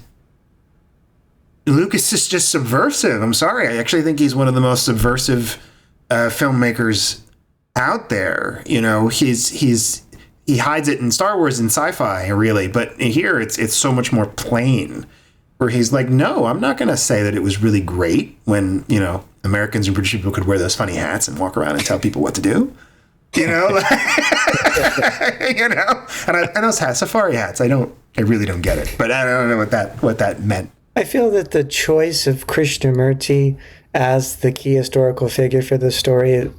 Lucas is just subversive. I'm sorry. I actually think he's one of the most subversive filmmakers out there. He's he hides it in Star Wars and sci-fi, really, but here it's so much more plain, where he's like, no, I'm not going to say that it was really great when, you know, Americans and British people could wear those funny hats and walk around and tell people what to do. You know, you know, and those hats, safari hats, I really don't get it, but I don't know what that meant. I feel that the choice of Krishnamurti as the key historical figure for the story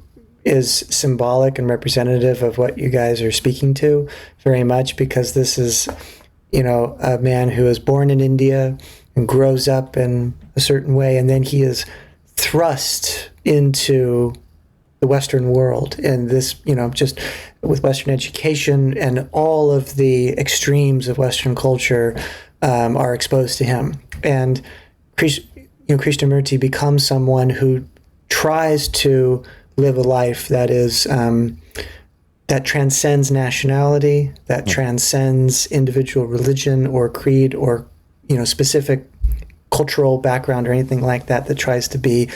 is symbolic and representative of what you guys are speaking to very much, because this is, you know, a man who is born in India and grows up in a certain way, and then he is thrust into the Western world, and this, you know, just with Western education and all of the extremes of Western culture are exposed to him. And Krishnamurti becomes someone who tries to live a life that is that transcends nationality, that transcends individual religion or creed or, you know, specific cultural background or anything like that. That tries to be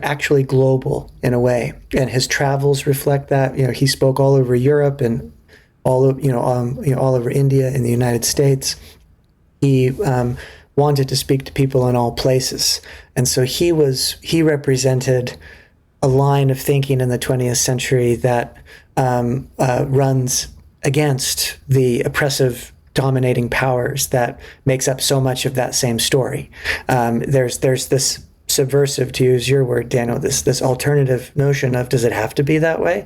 actually global in a way. And his travels reflect that. You know, he spoke all over Europe and all over India and the United States. He wanted to speak to people in all places, and so he represented a line of thinking in the 20th century that runs against the oppressive, dominating powers that makes up so much of that same story. There's this subversive, to use your word, Daniel, this alternative notion of, does it have to be that way?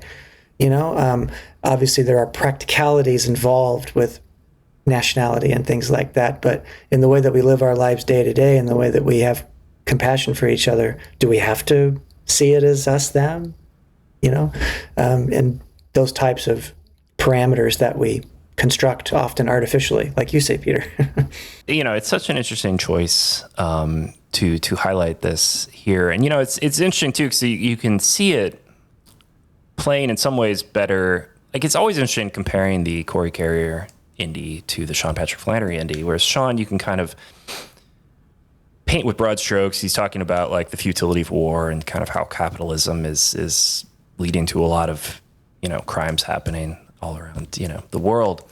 You know, obviously there are practicalities involved with nationality and things like that, but in the way that we live our lives day to day and the way that we have compassion for each other, do we have to see it as us, them? You know, and those types of parameters that we construct often artificially, like you say, Peter. You know, it's such an interesting choice to highlight this here, and you know, it's interesting too, because you can see it playing in some ways better. Like, it's always interesting comparing the Corey Carrier Indy to the Sean Patrick Flannery Indy, whereas Sean, you can kind of paint with broad strokes. He's talking about like the futility of war and kind of how capitalism is leading to a lot of, you know, crimes happening all around, you know, the world.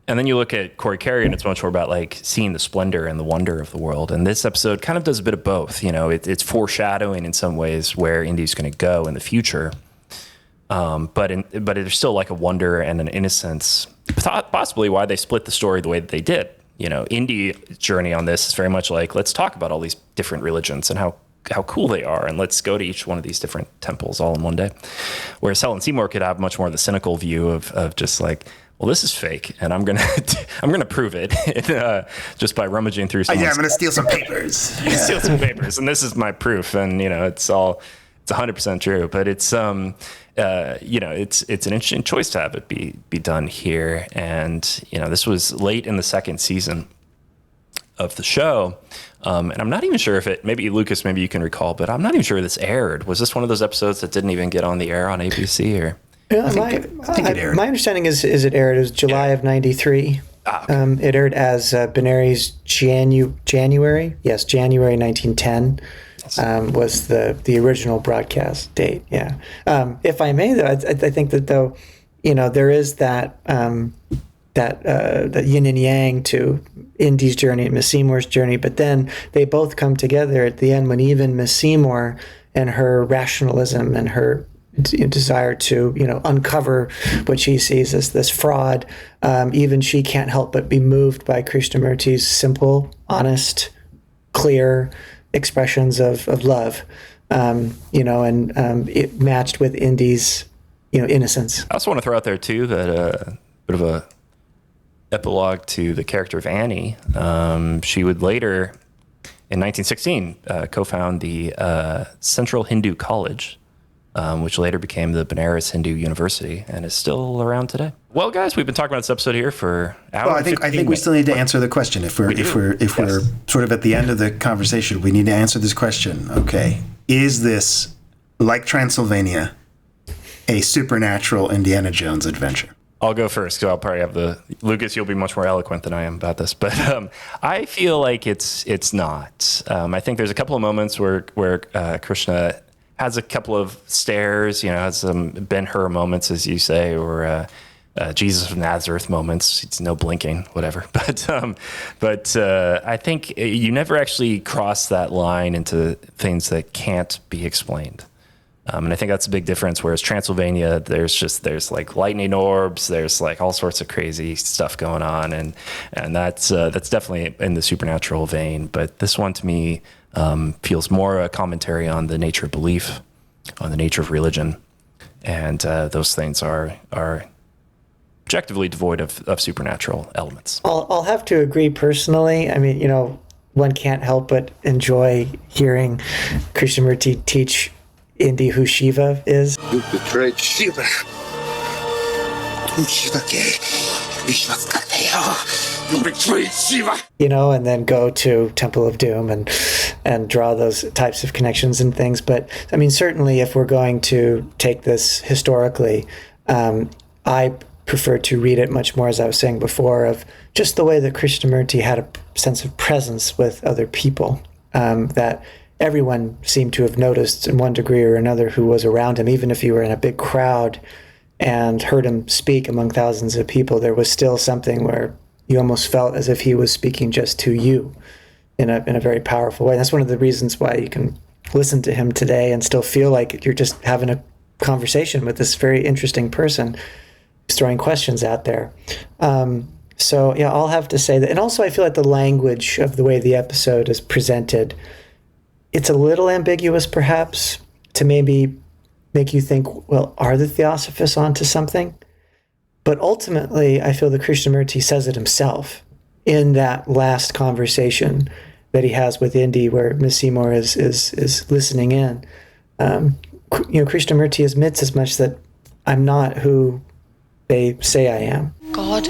And then you look at Corey Carrier and it's much more about like seeing the splendor and the wonder of the world. And this episode kind of does a bit of both. You know, it's foreshadowing in some ways where Indy's going to go in the future. But there's still like a wonder and an innocence, possibly why they split the story the way that they did. You know, Indy's journey on this is very much like, let's talk about all these different religions and how cool they are, and let's go to each one of these different temples all in one day. Whereas Helen Seymour could have much more of the cynical view of just like, well, this is fake, and I'm gonna prove it just by rummaging through. I'm gonna steal some papers. Steal some papers, and this is my proof. And you know, it's 100% true. But it's you know, it's an interesting choice to have it be done here. And you know, this was late in the second season of the show. And I'm not even sure if it, maybe Lucas, maybe you can recall, but I'm not even sure this aired. Was this one of those episodes that didn't even get on the air on ABC? Or I think it aired. My understanding is it aired. It was July of '93. Okay. It aired as Benares January. Yes, January 1910 was the original broadcast date. Yeah. If I may, though, I think that though, you know, there is that yin and yang to Indy's journey and Miss Seymour's journey, but then they both come together at the end when even Miss Seymour and her rationalism and her desire to, you know, uncover what she sees as this fraud, even she can't help but be moved by Krishnamurti's simple, honest, clear expressions of love, you know, and it matched with Indy's, you know, innocence. I also want to throw out there too that bit of a epilogue to the character of Annie. She would later, in 1916, co-found the Central Hindu College, which later became the Benares Hindu University and is still around today. Well, guys, we've been talking about this episode here for hours. Well, I think we still need to answer the question. If we're sort of at the end of the conversation, we need to answer this question. Okay, is this, like Transylvania, a supernatural Indiana Jones adventure? I'll go first because I'll probably have Lucas, you'll be much more eloquent than I am about this, but I feel like it's not. I think there's a couple of moments where Krishna has a couple of stares, you know, has some Ben-Hur moments, as you say, or Jesus of Nazareth moments. It's no blinking, whatever. But I think you never actually cross that line into things that can't be explained. And I think that's a big difference. Whereas Transylvania, there's like lightning orbs, there's like all sorts of crazy stuff going on, and that's definitely in the supernatural vein. But this one to me feels more a commentary on the nature of belief, on the nature of religion, and those things are objectively devoid of supernatural elements. I'll have to agree personally. I mean, one can't help but enjoy hearing Krishnamurti teach Indy who Shiva is. You betrayed Shiva. You betrayed Shiva. And then go to Temple of Doom and draw those types of connections and things. But I mean, certainly if we're going to take this historically, I prefer to read it much more, as I was saying before, of just the way that Krishnamurti had a sense of presence with other people, that everyone seemed to have noticed in one degree or another who was around him. Even if you were in a big crowd and heard him speak among thousands of people, there was still something where you almost felt as if he was speaking just to you in a very powerful way. And that's one of the reasons why you can listen to him today and still feel like you're just having a conversation with this very interesting person who's throwing questions out there. So yeah, I'll have to say that. And also I feel like the language of the way the episode is presented, it's a little ambiguous, perhaps, to maybe make you think, well, are the Theosophists onto something? But ultimately, I feel that Krishnamurti says it himself in that last conversation that he has with Indy, where Miss Seymour is listening in. Krishnamurti admits as much that I'm not who they say I am. God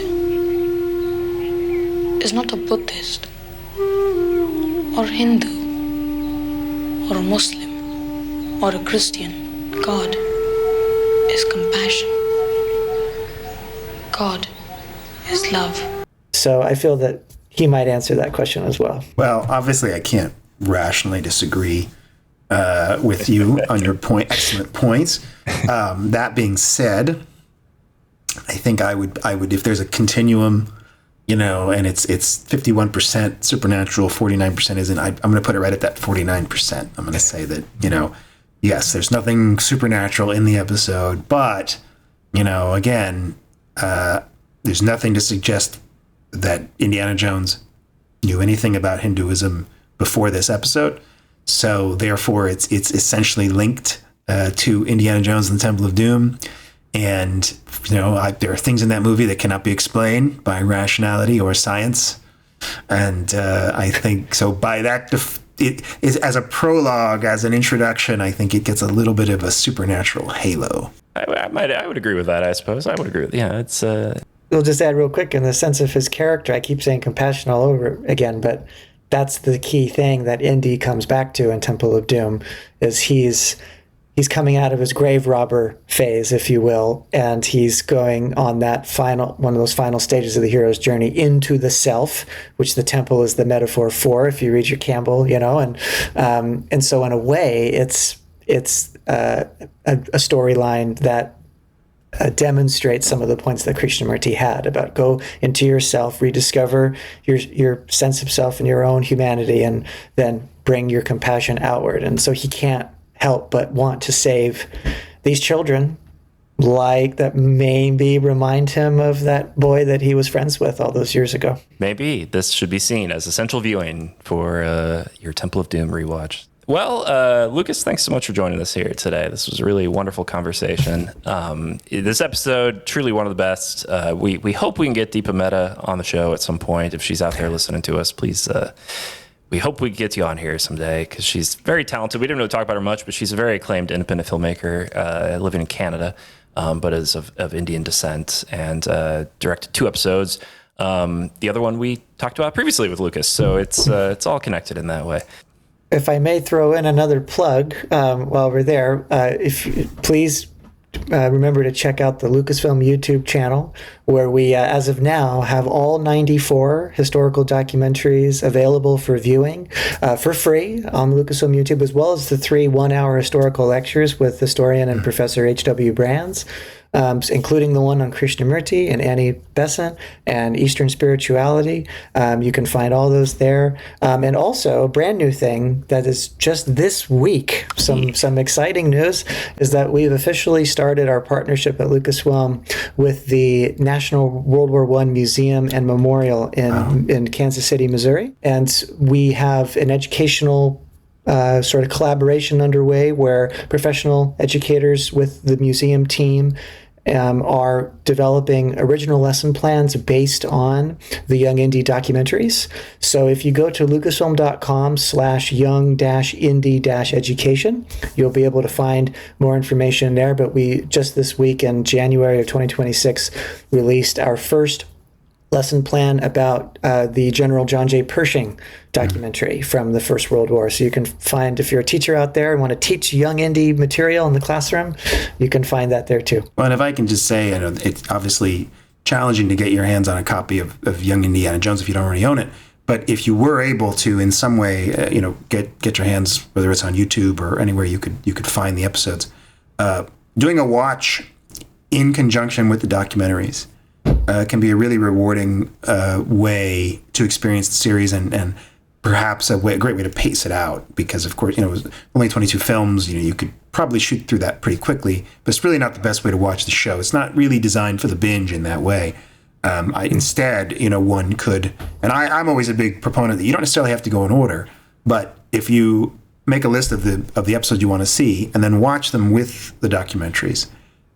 is not a Buddhist or Hindu or a Muslim or a Christian. God is compassion. God is love. So I feel that he might answer that question as well. Well, obviously I can't rationally disagree with you on your point. Excellent points. That being said, I think I would if there's a continuum, and it's 51% supernatural, 49% isn't. I'm going to put it right at that 49%. I'm going to say that, yes, there's nothing supernatural in the episode, but, again, there's nothing to suggest that Indiana Jones knew anything about Hinduism before this episode. So therefore, it's essentially linked to Indiana Jones and the Temple of Doom. And, there are things in that movie that cannot be explained by rationality or science. And I think so by that, it is as a prologue, as an introduction, I think it gets a little bit of a supernatural halo. I would agree with that, I suppose. I would agree with, it's... We'll just add real quick, in the sense of his character, I keep saying compassion all over again, but that's the key thing that Indy comes back to in Temple of Doom, is he's coming out of his grave robber phase, if you will, and he's going on that one of those final stages of the hero's journey into the self, which the temple is the metaphor for, if you read your Campbell, and so in a way, it's a storyline that demonstrates some of the points that Krishnamurti had about go into yourself, rediscover your sense of self and your own humanity, and then bring your compassion outward. And so he can't help but want to save these children, like that maybe remind him of that boy that he was friends with all those years ago. Maybe this should be seen as essential viewing for your Temple of Doom rewatch. Well, Lucas, thanks so much for joining us here today. This was a really wonderful conversation. This episode, truly one of the best. We hope we can get Deepa Mehta on the show at some point. If she's out there listening to us, please, we hope we get you on here someday, because she's very talented. We didn't really talk about her much, but she's a very acclaimed independent filmmaker living in Canada, but is of Indian descent, and directed 2 episodes. The other one we talked about previously with Lucas, so it's all connected in that way. If I may throw in another plug while we're there, please remember to check out the Lucasfilm YouTube channel, where we, as of now, have all 94 historical documentaries available for viewing for free on Lucasfilm YouTube, as well as the 3 one-hour historical lectures with historian and Professor H.W. Brands. including the one on Krishnamurti and Annie Besant and Eastern spirituality. You can find all those there. And also, a brand new thing that is just this week, some exciting news, is that we've officially started our partnership at Lucasfilm with the National World War I Museum and Memorial in Kansas City, Missouri. And we have an educational sort of collaboration underway where professional educators with the museum team are developing original lesson plans based on the Young Indy documentaries. So if you go to lucasfilm.com/young-indy-education, you'll be able to find more information there. But we just this week in January of 2026 released our first lesson plan about the General John J. Pershing documentary from the First World War. So you can find, if you're a teacher out there and want to teach Young Indy material in the classroom, you can find that there too. Well, and if I can just say, it's obviously challenging to get your hands on a copy of Young Indiana Jones if you don't already own it. But if you were able to, in some way, get your hands, whether it's on YouTube or anywhere you could find the episodes, doing a watch in conjunction with the documentaries can be a really rewarding way to experience the series and perhaps a great way to pace it out, because of course, it was only 22 films. You could probably shoot through that pretty quickly, but it's really not the best way to watch the show. It's not really designed for the binge in that way. Instead, one could, and I'm always a big proponent that you don't necessarily have to go in order, but if you make a list of the episodes you want to see and then watch them with the documentaries,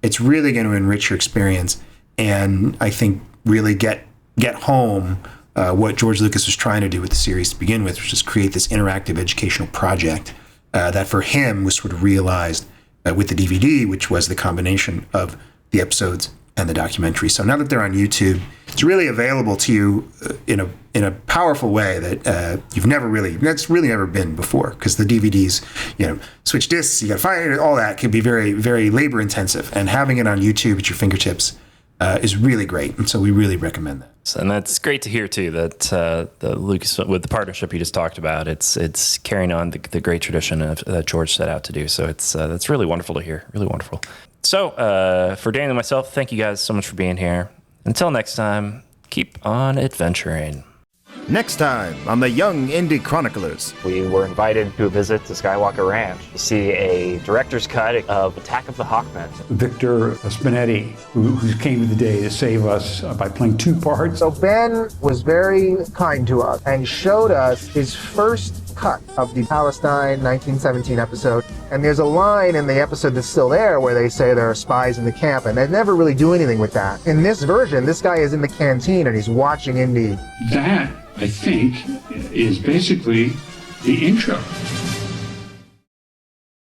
it's really going to enrich your experience. And I think really get home what George Lucas was trying to do with the series to begin with, which is create this interactive educational project that for him was sort of realized with the DVD, which was the combination of the episodes and the documentary. So now that they're on YouTube, it's really available to you in a powerful way that that's really never been before, because the DVDs, switch discs, you got to find it, all that can be very, very labor intensive, and having it on YouTube at your fingertips is really great, and so we really recommend that. And that's great to hear too. That the Lucas, with the partnership you just talked about, it's carrying on the great tradition that George set out to do. So that's really wonderful to hear. Really wonderful. So for Daniel and myself, thank you guys so much for being here. Until next time, keep on adventuring. Next time on the Young Indy Chroniclers. We were invited to visit the Skywalker Ranch to see a director's cut of Attack of the Hawkmen. Victor Spinetti, who came today to save us by playing two parts. So Ben was very kind to us and showed us his first cut of the Palestine 1917 episode. And there's a line in the episode that's still there where they say there are spies in the camp, and they never really do anything with that. In this version, this guy is in the canteen and he's watching Indy. That, I think, is basically the intro.